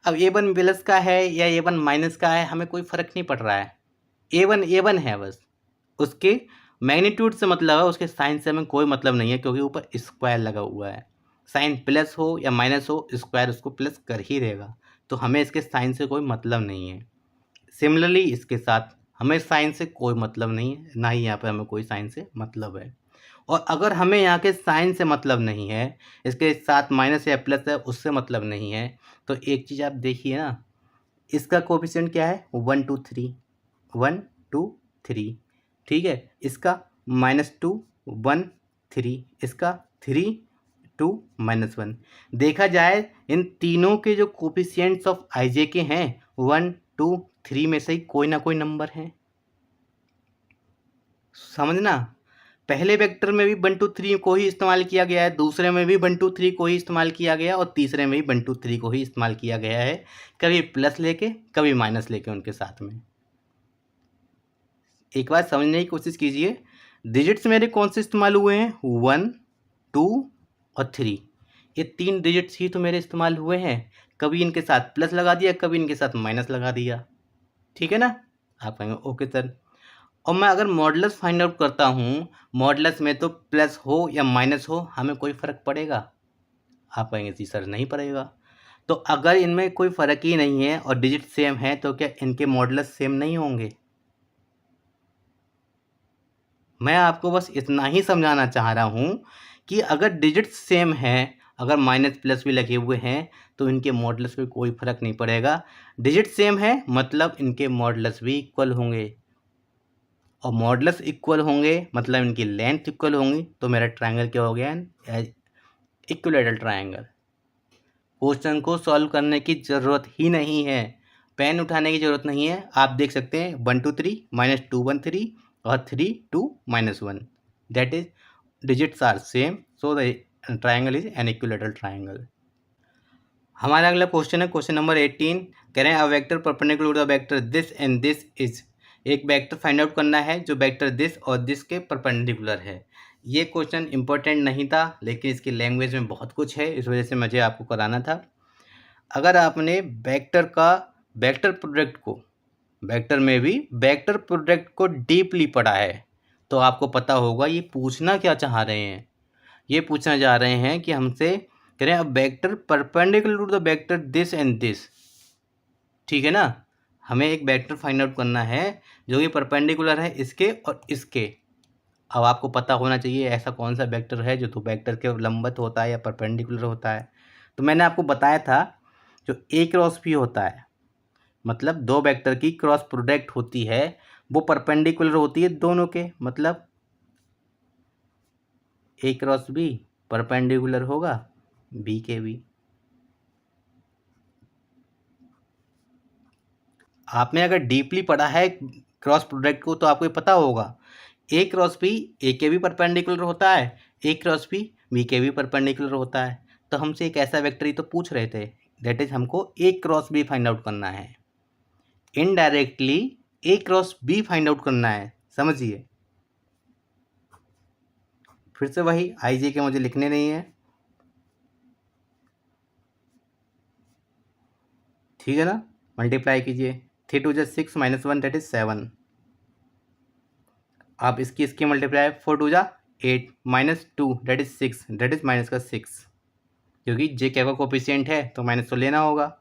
अब a1 प्लस का है या a1 माइनस का है, हमें कोई फ़र्क नहीं पड़ रहा है। a1 है बस, उसके मैग्नीट्यूड से मतलब है, उसके साइन से हमें कोई मतलब नहीं है, क्योंकि ऊपर स्क्वायर लगा हुआ है। साइन प्लस हो या माइनस हो, स्क्वायर उसको प्लस कर ही देगा, तो हमें इसके साइन से कोई मतलब नहीं है। सिमिलरली इसके साथ हमें साइन से कोई मतलब नहीं है, ना ही यहाँ पे हमें कोई साइन से मतलब है। और अगर हमें यहाँ के साइन से मतलब नहीं है, इसके साथ माइनस या प्लस है उससे मतलब नहीं है, तो एक चीज़ आप देखिए ना, इसका कोफिशिएंट क्या है, 1 2 3, 1 2 3, ठीक है। इसका -2 1 3, इसका 3 2 -1। देखा जाए इन तीनों के जो कोफिशिएंट्स ऑफ आई के हैं 1 2 3 में से ही कोई ना कोई नंबर है, समझना। पहले वेक्टर में भी 1 2 3 को ही इस्तेमाल किया गया है, दूसरे में भी 1 2 3 को ही इस्तेमाल किया गया और तीसरे में भी 1 2 3 को ही इस्तेमाल किया गया है, कभी प्लस लेके कभी माइनस लेके उनके साथ में। एक बार समझने की कोशिश कीजिए, डिजिट्स मेरे कौन से इस्तेमाल हुए हैं, 1 2 और 3, ये 3 डिजिट्स ही तो मेरे इस्तेमाल हुए हैं। कभी इनके साथ प्लस लगा दिया, कभी इनके साथ माइनस लगा दिया, ठीक है ना। आप कहेंगे ओके सर। और मैं अगर मॉडुलस फाइंड आउट करता हूँ, मॉडुलस में तो प्लस हो या माइनस हो हमें कोई फ़र्क पड़ेगा, आप कहेंगे जी सर नहीं पड़ेगा। तो अगर इनमें कोई फ़र्क ही नहीं है और डिजिट सेम है, तो क्या इनके मॉडुलस सेम नहीं होंगे। मैं आपको बस इतना ही समझाना चाह रहा हूँ कि अगर डिजिट्स सेम हैं, अगर माइनस प्लस भी लगे हुए हैं, तो इनके मॉडुलस पे कोई फ़र्क नहीं पड़ेगा। डिजिट सेम है मतलब इनके मॉडुलस भी इक्वल होंगे, और मॉडुलस इक्वल होंगे मतलब इनकी लेंथ इक्वल होंगी, तो मेरा ट्रायंगल क्या हो गया, इक्विलैटरल ट्रायंगल। क्वेश्चन को सॉल्व करने की ज़रूरत ही नहीं है, पेन उठाने की ज़रूरत नहीं है। आप देख सकते हैं 1 2 3 -2 1 3 और 3 2 -1, that is digits are same, so the triangle is an equilateral triangle. हमारा अगला क्वेश्चन है क्वेश्चन नंबर 18। कह रहे हैं a vector perpendicular to the vector this and this is, एक वेक्टर फाइंड आउट करना है जो वेक्टर दिस और दिस के परपेंडिकुलर है। ये क्वेश्चन इंपॉर्टेंट नहीं था, लेकिन इसकी लैंग्वेज में बहुत कुछ है, इस वजह से मुझे आपको कराना था। अगर आपने वेक्टर प्रोडक्ट को, वेक्टर में भी वेक्टर प्रोडक्ट को डीपली पढ़ा है, तो आपको पता होगा ये पूछना क्या चाह रहे हैं। ये पूछना चाह रहे हैं कि हमसे कह रहे हैं अब vector perpendicular to the vector this and this, ठीक है ना। हमें एक वेक्टर फाइंड आउट करना है जो कि परपेंडिकुलर है इसके और इसके। अब आपको पता होना चाहिए ऐसा कौन सा वेक्टर है जो दो वेक्टर के लंबवत होता है या परपेंडिकुलर होता है। तो मैंने आपको बताया था जो ए क्रॉस बी होता है, मतलब दो वेक्टर की क्रॉस प्रोडक्ट होती है, वो परपेंडिकुलर होती है दोनों के, मतलब ए क्रॉस बी परपेंडिकुलर होगा बी के भी। आपने अगर डीपली पढ़ा है क्रॉस प्रोडक्ट को तो आपको ये पता होगा ए क्रॉस बी ए के भी परपेंडिकुलर होता है, ए क्रॉस बी के भी परपेंडिकुलर होता है। तो हमसे एक ऐसा वेक्टर ही तो पूछ रहे थे, दैट इज हमको ए क्रॉस बी फाइंड आउट करना है, इनडायरेक्टली ए क्रॉस बी फाइंड आउट करना है, समझिए। फिर से वही आई जे के मुझे लिखने नहीं है, ठीक है ना। मल्टीप्लाई कीजिए, 3 2 6 -1 दैट इज 7। आप इसकी मल्टीप्लाई 4 2 जा 8 minus 2 that is 6, that is minus का 6, क्योंकि जे क्या का कोफिशिएंट है तो माइनस तो लेना होगा।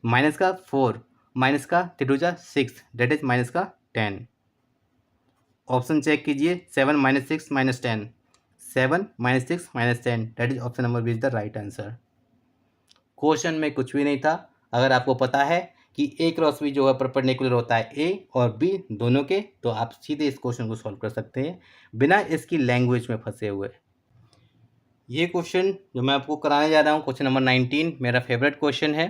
माइनस का 4 माइनस का 3 टू जा 6 दैट इज माइनस का 10। ऑप्शन चेक कीजिए, 7 minus 6 minus 10, 7 minus 6 minus 10 that is option number B is the right answer. Question में कुछ भी नहीं था। अगर आपको पता है कि ए क्रॉस बी जो है परपेंडिकुलर होता है ए और बी दोनों के, तो आप सीधे इस क्वेश्चन को सॉल्व कर सकते हैं बिना इसकी लैंग्वेज में फंसे हुए। ये क्वेश्चन जो मैं आपको कराने जा रहा हूँ, क्वेश्चन नंबर 19 मेरा फेवरेट क्वेश्चन है,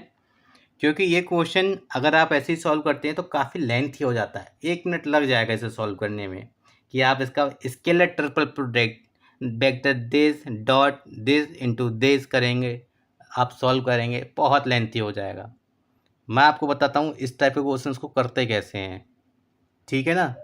क्योंकि ये क्वेश्चन अगर आप ऐसे ही सॉल्व करते हैं तो काफ़ी लेंथी हो जाता है, 1 मिनट लग जाएगा इसे सॉल्व करने में, कि आप इसका scalar triple product vector this dot this into this करेंगे, आप सॉल्व करेंगे, बहुत लेंथी हो जाएगा। मैं आपको बताता हूँ इस टाइप के क्वेश्चंस को करते कैसे हैं, ठीक है ना।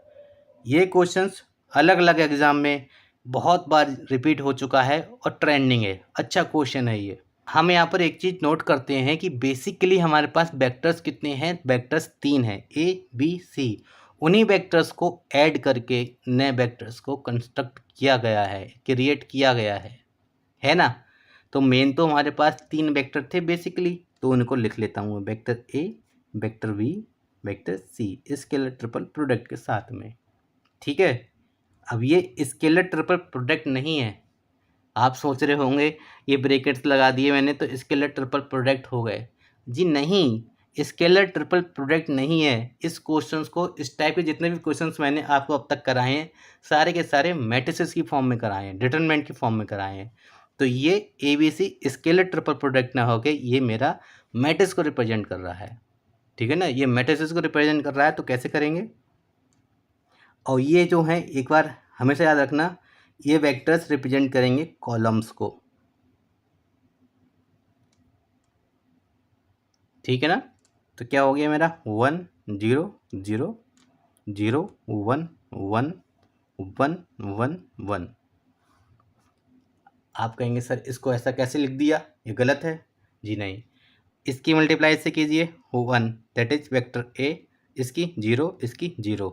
ये क्वेश्चंस अलग अलग एग्ज़ाम में बहुत बार रिपीट हो चुका है और ट्रेंडिंग है, अच्छा क्वेश्चन है ये। हम यहाँ पर एक चीज़ नोट करते हैं कि बेसिकली हमारे पास वेक्टर्स कितने हैं, वेक्टर्स 3 हैं, ए बी सी। उन्हीं वेक्टर्स को ऐड करके नए वेक्टर्स को कंस्ट्रक्ट किया गया है, क्रिएट किया गया है ना। तो मेन तो हमारे पास 3 वेक्टर थे बेसिकली, तो उनको लिख लेता हूँ, vector A, vector B, vector C, scalar triple product के साथ में, ठीक है। अब ये स्केलर ट्रिपल प्रोडक्ट नहीं है। आप सोच रहे होंगे ये ब्रैकेट्स लगा दिए मैंने तो स्केलर ट्रिपल प्रोडक्ट हो गए, जी नहीं, स्केलर ट्रिपल प्रोडक्ट नहीं है। इस क्वेश्चंस को, इस टाइप के जितने भी क्वेश्चंस मैंने आपको अब तक कराए हैं, सारे के सारे मैट्रिसेस की फॉर्म में कराए हैं, डिटरमिनेंट की फॉर्म में कराए हैं। तो ये A B C scalar triple product ना होके ये मेरा मैट्रिक्स को रिप्रेजेंट कर रहा है, ठीक है ना। ये मैट्रिसेस को रिप्रेजेंट कर रहा है, तो कैसे करेंगे। और ये जो है एक बार हमेशा याद रखना, ये वेक्टर्स रिप्रेजेंट करेंगे कॉलम्स को, ठीक है ना। तो क्या हो गया मेरा 1 0 0 0 1 1 1 1 1। आप कहेंगे सर इसको ऐसा कैसे लिख दिया, ये गलत है, जी नहीं। इसकी मल्टीप्लाई से कीजिए 1 दैट इज वेक्टर ए, इसकी 0, इसकी 0।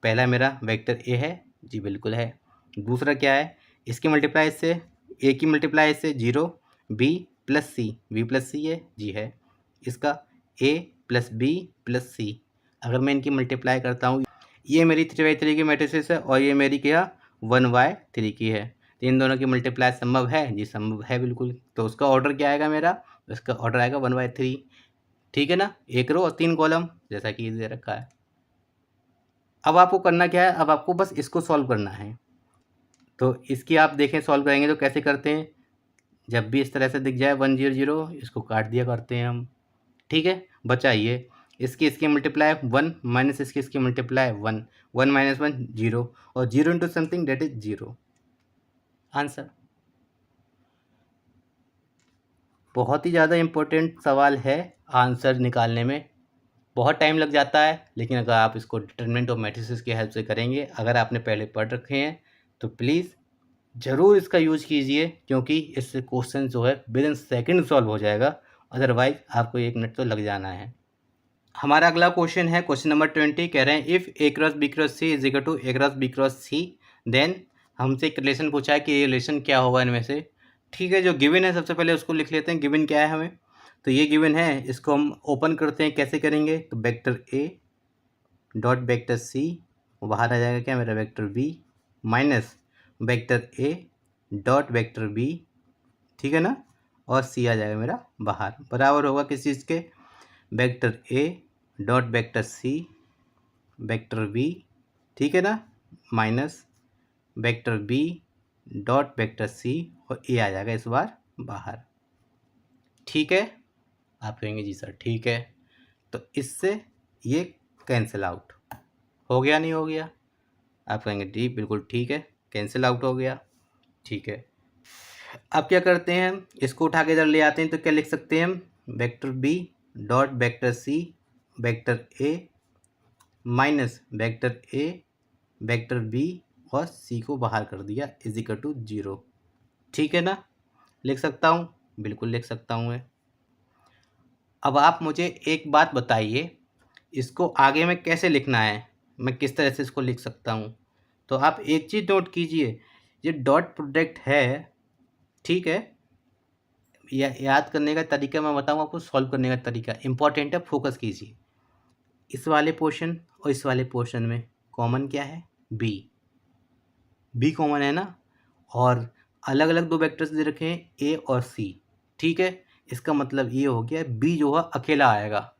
पहला मेरा वेक्टर ए है, जी बिल्कुल है। दूसरा क्या है, इसकी मल्टीप्लाई से, ए की मल्टीप्लाई से 0 बी प्लस सी, बी प्लस सी है, जी है। इसका ए प्लस बी प्लस सी, अगर मैं इनकी मल्टीप्लाई करता हूँ, ये मेरी 3/3 की मैट्रिसेस है और ये मेरी क्या 1/3 की है। तो इन दोनों की मल्टीप्लाई संभव है, जी संभव है बिल्कुल। तो उसका ऑर्डर क्या आएगा मेरा, इसका ऑर्डर आएगा 1/3, ठीक है ना। 1 रो और 3 कॉलम जैसा कि दे रखा है। अब आपको करना क्या है, अब आपको बस इसको सॉल्व करना है। तो इसकी आप देखें सॉल्व करेंगे तो कैसे करते हैं, जब भी इस तरह से दिख जाए 1 0 0 इसको काट दिया करते हैं हम, ठीक है। बचा ये, इसकी मल्टीप्लाई 1 माइनस इसकी मल्टीप्लाई 1, 1 माइनस 1 0, और 0 into something that is 0, answer. बहुत ही ज़्यादा इम्पोर्टेंट सवाल है, आंसर निकालने में बहुत टाइम लग जाता है, लेकिन अगर आप इसको डिटरमिनेंट और मैट्रिसेस की हेल्प से करेंगे, अगर आपने पहले पढ़ रखे हैं तो प्लीज़ ज़रूर इसका यूज़ कीजिए, क्योंकि इससे क्वेश्चन जो है विद इन सेकेंड सॉल्व हो जाएगा, अदरवाइज आपको 1 मिनट तो लग जाना है। हमारा अगला क्वेश्चन है क्वेश्चन नंबर 20, कह रहे हैं if A cross B cross C is equal to A cross B cross C, then हमसे एक रिलेशन पूछा है कि ये रिलेशन क्या होगा इनमें से, ठीक है। जो गिवन है सबसे पहले उसको लिख लेते हैं, गिवन क्या है हमें, तो ये गिवन है, इसको हम ओपन करते हैं, कैसे करेंगे, तो vector A dot vector C, बाहर आ जाएगा क्या मेरा vector B, minus vector A dot vector B, ठीक है ना, और सी आ जाएगा मेरा बाहर, बराबर होगा किस चीज़ के, vector A dot vector C vector B, ठीक है ना, minus vector B dot vector C, और ए आ जाएगा इस बार बाहर, ठीक है। आप कहेंगे जी सर ठीक है, तो इससे ये कैंसिल आउट हो गया, नहीं हो गया, आप कहेंगे जी बिल्कुल ठीक है, कैंसिल आउट हो गया, ठीक है। अब क्या करते हैं, इसको उठा के इधर ले आते हैं, तो क्या लिख सकते हैं हम, vector B dot vector C vector A minus vector A vector B, और सी को बाहर कर दिया, इज इक्वल टू 0, ठीक है ना। लिख सकता हूँ, बिल्कुल लिख सकता हूँ मैं। अब आप मुझे एक बात बताइए, इसको आगे में कैसे लिखना है, मैं किस तरह से इसको लिख सकता हूँ। तो आप एक चीज़ नोट कीजिए, ये डॉट प्रोडक्ट है, ठीक है, याद करने का तरीका मैं बताऊँ आपको, सॉल्व करने का तरीका इंपॉर्टेंट है, फोकस कीजिए। इस वाले पोर्शन और इस वाले पोर्शन में कॉमन क्या है, बी कॉमन है ना, और अलग अलग दो वेक्टर्स दे रखे हैं ए और सी, ठीक है। इसका मतलब ये हो गया बी जो है अकेला आएगा,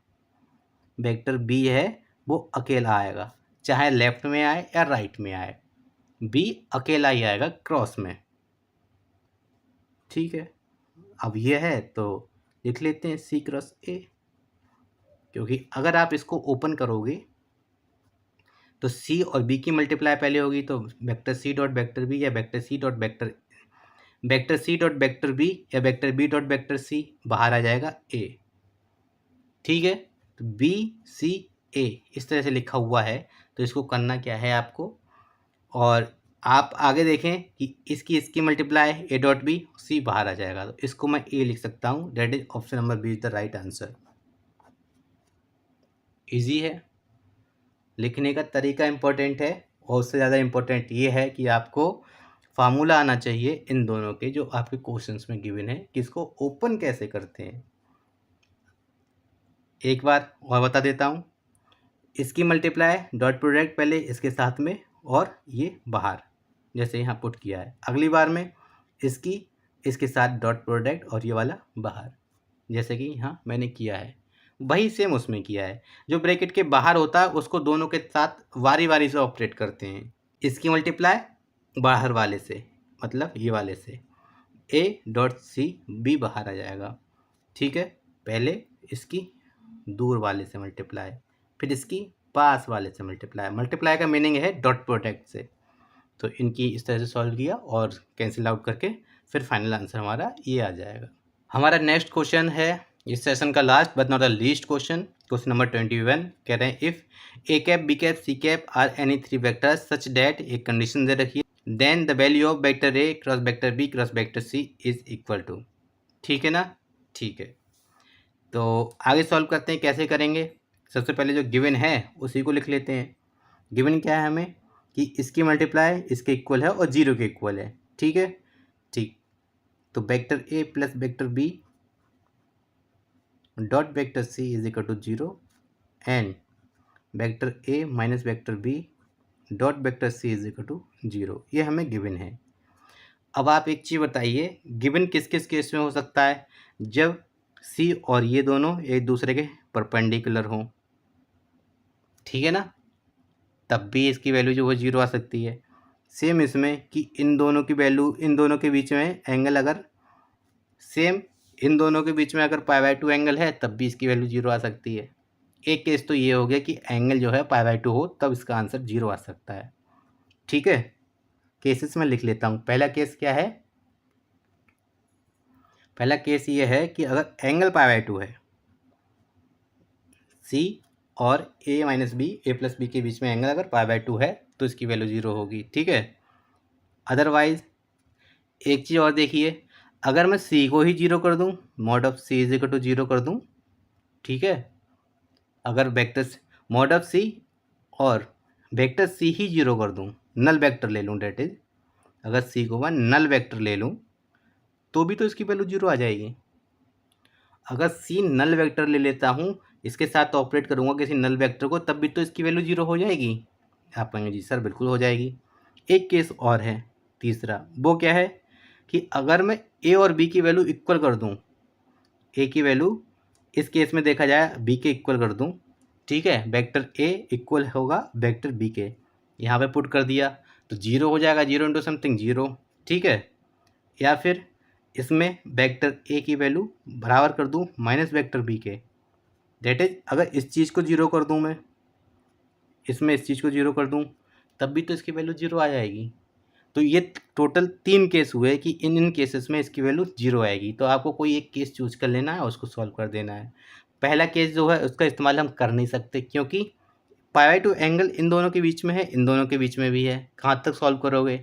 वेक्टर बी है वो अकेला आएगा, चाहे लेफ्ट में आए या राइट में आए, बी अकेला ही आएगा क्रॉस में, ठीक है। अब ये है तो लिख लेते हैं सी क्रॉस ए, क्योंकि अगर आप इसको ओपन करोगे तो सी और बी की मल्टीप्लाई पहले होगी, तो vector C dot vector B या vector C dot vector B या vector B dot vector C बाहर आ जाएगा ए, ठीक है। तो बी सी ए इस तरह से लिखा हुआ है, तो इसको करना क्या है आपको, और आप आगे देखें कि इसकी मल्टीप्लाई ए डॉट बी, सी बाहर आ जाएगा, तो इसको मैं ए लिख सकता हूँ, that is option number B is the right answer. Easy है, लिखने का तरीका इम्पोर्टेंट है, और उससे ज़्यादा इम्पोर्टेंट ये है कि आपको फार्मूला आना चाहिए इन दोनों के जो आपके क्वेश्चंस में गिवन है कि इसको ओपन कैसे करते हैं। एक बार और बता देता हूँ, इसकी मल्टीप्लाई डॉट प्रोडक्ट पहले इसके साथ में और ये बाहर, जैसे यहाँ पुट किया है। अगली बार में इसके साथ डॉट प्रोडक्ट और ये वाला बाहर, जैसे कि यहाँ मैंने किया है, वही सेम उसमें किया है। जो ब्रैकेट के बाहर होता है उसको दोनों के साथ वारी वारी से ऑपरेट करते हैं। इसकी मल्टीप्लाई बाहर वाले से, मतलब ये वाले से, ए डॉट सी बी बाहर आ जाएगा, ठीक है। पहले इसकी दूर वाले से मल्टीप्लाई, फिर इसकी पास वाले से मल्टीप्लाई का मीनिंग है डॉट प्रोडक्ट से। तो इनकी इस तरह से सॉल्व किया और कैंसिल आउट करके फिर फाइनल आंसर हमारा ये आ जाएगा। हमारा नेक्स्ट क्वेश्चन है इस सेशन का last but not the least question, question number 21। कह रहे हैं if A cap B cap C cap are any three vectors such that, एक कंडीशन दे रखी है, then the value of vector A cross vector B cross vector C is equal to, ठीक है ना, ठीक है। तो आगे सॉल्व करते हैं, कैसे करेंगे। सबसे पहले जो गिवन है उसी को लिख लेते हैं। गिवन क्या है हमें कि इसकी मल्टीप्लाई इसके इक्वल है और जीरो के इक्वल है, ठीक है, ठीक। तो vector A plus vector B dot vector C is equal to zero and vector A minus vector B dot vector C is equal to zero, ये हमें गिवन है। अब आप एक चीज़ बताइए, गिवन किस किस केस में हो सकता है, जब सी और ये दोनों एक दूसरे के परपेंडिकुलर हों, ठीक है ना, तब भी इसकी वैल्यू जो है जीरो आ सकती है। सेम इसमें कि इन दोनों की वैल्यू, इन दोनों के बीच में एंगल अगर सेम, इन दोनों के बीच में अगर पाई बाई टू एंगल है तब भी इसकी वैल्यू जीरो आ सकती है। एक केस तो ये हो गया कि एंगल जो है पाई बाई टू हो, तब इसका आंसर जीरो आ सकता है, ठीक है। केसेस में लिख लेता हूँ। पहला केस क्या है, पहला केस ये है कि अगर एंगल पाई बाई टू है, सी और A minus B, A plus B के बीच में एंगल अगर पाई बाई टू है तो इसकी वैल्यू जीरो होगी, ठीक है। अदरवाइज एक चीज़ और देखिए, अगर मैं सी को ही जीरो कर दूं, mod of C is equal to zero कर दूं, ठीक है, अगर वेक्टर मॉड ऑफ सी और वेक्टर सी ही जीरो कर दूं, नल वेक्टर ले लूं, डेट इज अगर सी को मैं नल वेक्टर ले लूं तो भी तो इसकी वैल्यू जीरो आ जाएगी। अगर सी नल वेक्टर ले लेता हूँ, इसके साथ ऑपरेट करूँगा किसी नल वेक्टर को, तब भी तो इसकी वैल्यू जीरो हो जाएगी। आप कहेंगे जी सर बिल्कुल हो जाएगी। एक केस और है तीसरा, वो क्या है कि अगर मैं ए और बी की वैल्यू इक्वल कर दूं, ए की वैल्यू इस केस में देखा जाए बी के इक्वल कर दूं, ठीक है, वेक्टर ए इक्वल होगा वेक्टर बी के, यहाँ पे पुट कर दिया तो जीरो हो जाएगा, जीरो इंटू समथिंग जीरो, ठीक है। या फिर इसमें वेक्टर ए की वैल्यू बराबर कर दूं माइनस वेक्टर बी के, दैट इज अगर इस चीज़ को जीरो कर दूं मैं, इसमें इस चीज़ को जीरो कर दूं, तब भी तो इसकी वैल्यू जीरो आ जाएगी। तो ये टोटल 3 केस हुए कि इन केसेस में इसकी वैल्यू जीरो आएगी। तो आपको कोई एक केस चूज कर लेना है और उसको सॉल्व कर देना है। पहला केस जो है उसका इस्तेमाल हम कर नहीं सकते, क्योंकि pi by two angle in दोनों के बीच में है, इन दोनों के बीच में भी है, कहाँ तक सॉल्व करोगे।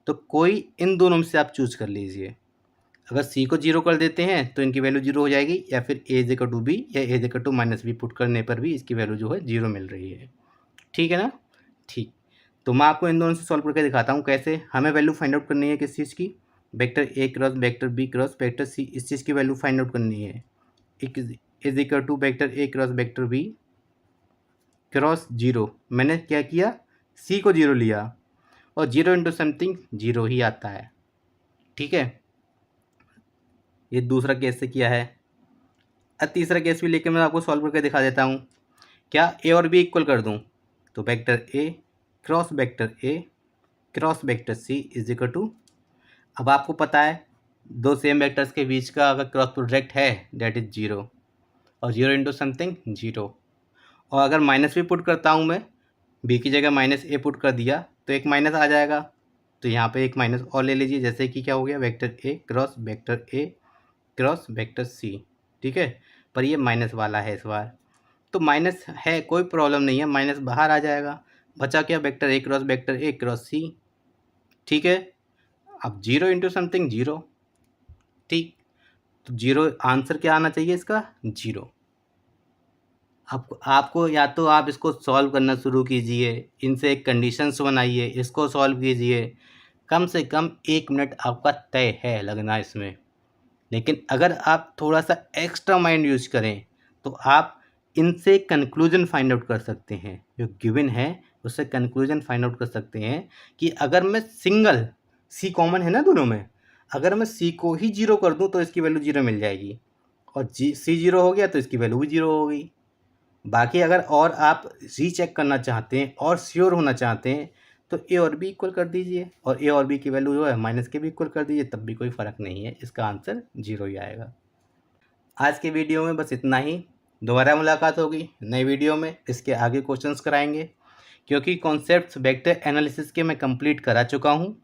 तो कोई इन दोनों में से आप चूज कर लीजिए। अगर सी को जीरो कर देते हैं तो इनकी वैल्यू जीरो हो जाएगी, या फिर ए इक्वल टू बी या A equal to minus B put करने पर भी इसकी वैल्यू जो है जीरो मिल रही है, ठीक है ना, ठीक। तो मैं आपको इन दोनों से सॉल्व करके दिखाता हूँ कैसे। हमें वैल्यू फाइंड आउट करनी है किस चीज़ की, vector A cross vector B cross vector C, इस चीज़ की वैल्यू फाइंड आउट करनी है। Is equal to vector A cross vector B cross zero. मैंने क्या किया, सी को जीरो लिया और जीरो इंटू समथिंग जीरो ही आता है। ठीक है, ये दूसरा केस से किया है। अब तीसरा केस भी लेके मैं आपको सॉल्व करके दिखा देता हूँ। क्या ए और बी इक्वल कर दूँ, तो vector A cross vector C is equal to, अब आपको पता है दो सेम वेक्टर्स के बीच का अगर क्रॉस प्रोडक्ट है डेट इज जीरो, और जीरो इंटू समथिंग जीरो। और अगर माइनस भी पुट करता हूँ मैं, बी की जगह माइनस ए पुट कर दिया तो एक माइनस आ जाएगा, तो यहाँ पे एक माइनस और ले लीजिए, जैसे कि क्या हो गया vector A cross vector C. ठीक है, पर ये माइनस वाला है इस बार, तो माइनस है कोई प्रॉब्लम नहीं है, माइनस बाहर आ जाएगा, बचा क्या वेक्टर ए क्रॉस सी। ठीक है, अब जीरो इंटू समथिंग जीरो। ठीक, तो जीरो आंसर क्या आना चाहिए इसका, जीरो। आपको या तो आप इसको सॉल्व करना शुरू कीजिए, इनसे एक कंडीशंस बनाइए, इसको सॉल्व कीजिए, कम से कम 1 मिनट आपका तय है लगना इसमें। लेकिन अगर आप थोड़ा सा एक्स्ट्रा माइंड यूज करें तो आप इनसे कंक्लूजन फाइंड आउट कर सकते हैं, जो गिवन है उससे कंक्लूजन फाइंड आउट कर सकते हैं कि अगर मैं सिंगल, सी कॉमन है ना दोनों में, अगर मैं सी को ही जीरो कर दूं तो इसकी वैल्यू जीरो मिल जाएगी, और सी जीरो हो गया तो इसकी वैल्यू भी जीरो हो गई। बाकी अगर और आप रीचेक करना चाहते हैं और श्योर होना चाहते हैं तो ए और बी इक्वल कर दीजिए, और ए और बी की वैल्यू जो है माइनस के भी इक्वल कर दीजिए, तब भी कोई फ़र्क नहीं है, इसका आंसर जीरो ही आएगा। आज के वीडियो में बस इतना ही, दोबारा मुलाकात होगी नई वीडियो में, इसके आगे क्वेश्चंस कराएंगे, क्योंकि कॉन्सेप्ट्स वेक्टर एनालिसिस के मैं कंप्लीट करा चुका हूँ।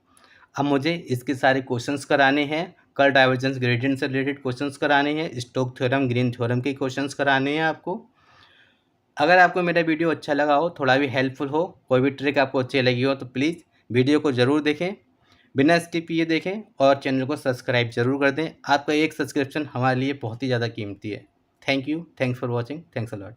अब मुझे इसके सारे क्वेश्चंस कराने हैं, कर्ल डाइवर्जेंस ग्रेडियंट से रिलेटेड क्वेश्चंस कराने हैं, स्टोक थ्योरम ग्रीन थ्योरम के क्वेश्चंस कराने हैं आपको। अगर आपको मेरा वीडियो अच्छा लगा हो, थोड़ा भी हेल्पफुल हो, कोई भी ट्रिक आपको अच्छी लगी हो, तो प्लीज़ वीडियो को ज़रूर देखें, बिना स्किप किए देखें, और चैनल को सब्सक्राइब ज़रूर कर दें। आपका एक सब्सक्रिप्शन हमारे लिए बहुत ही ज़्यादा कीमती है। Thank you, thanks for watching, thanks a lot.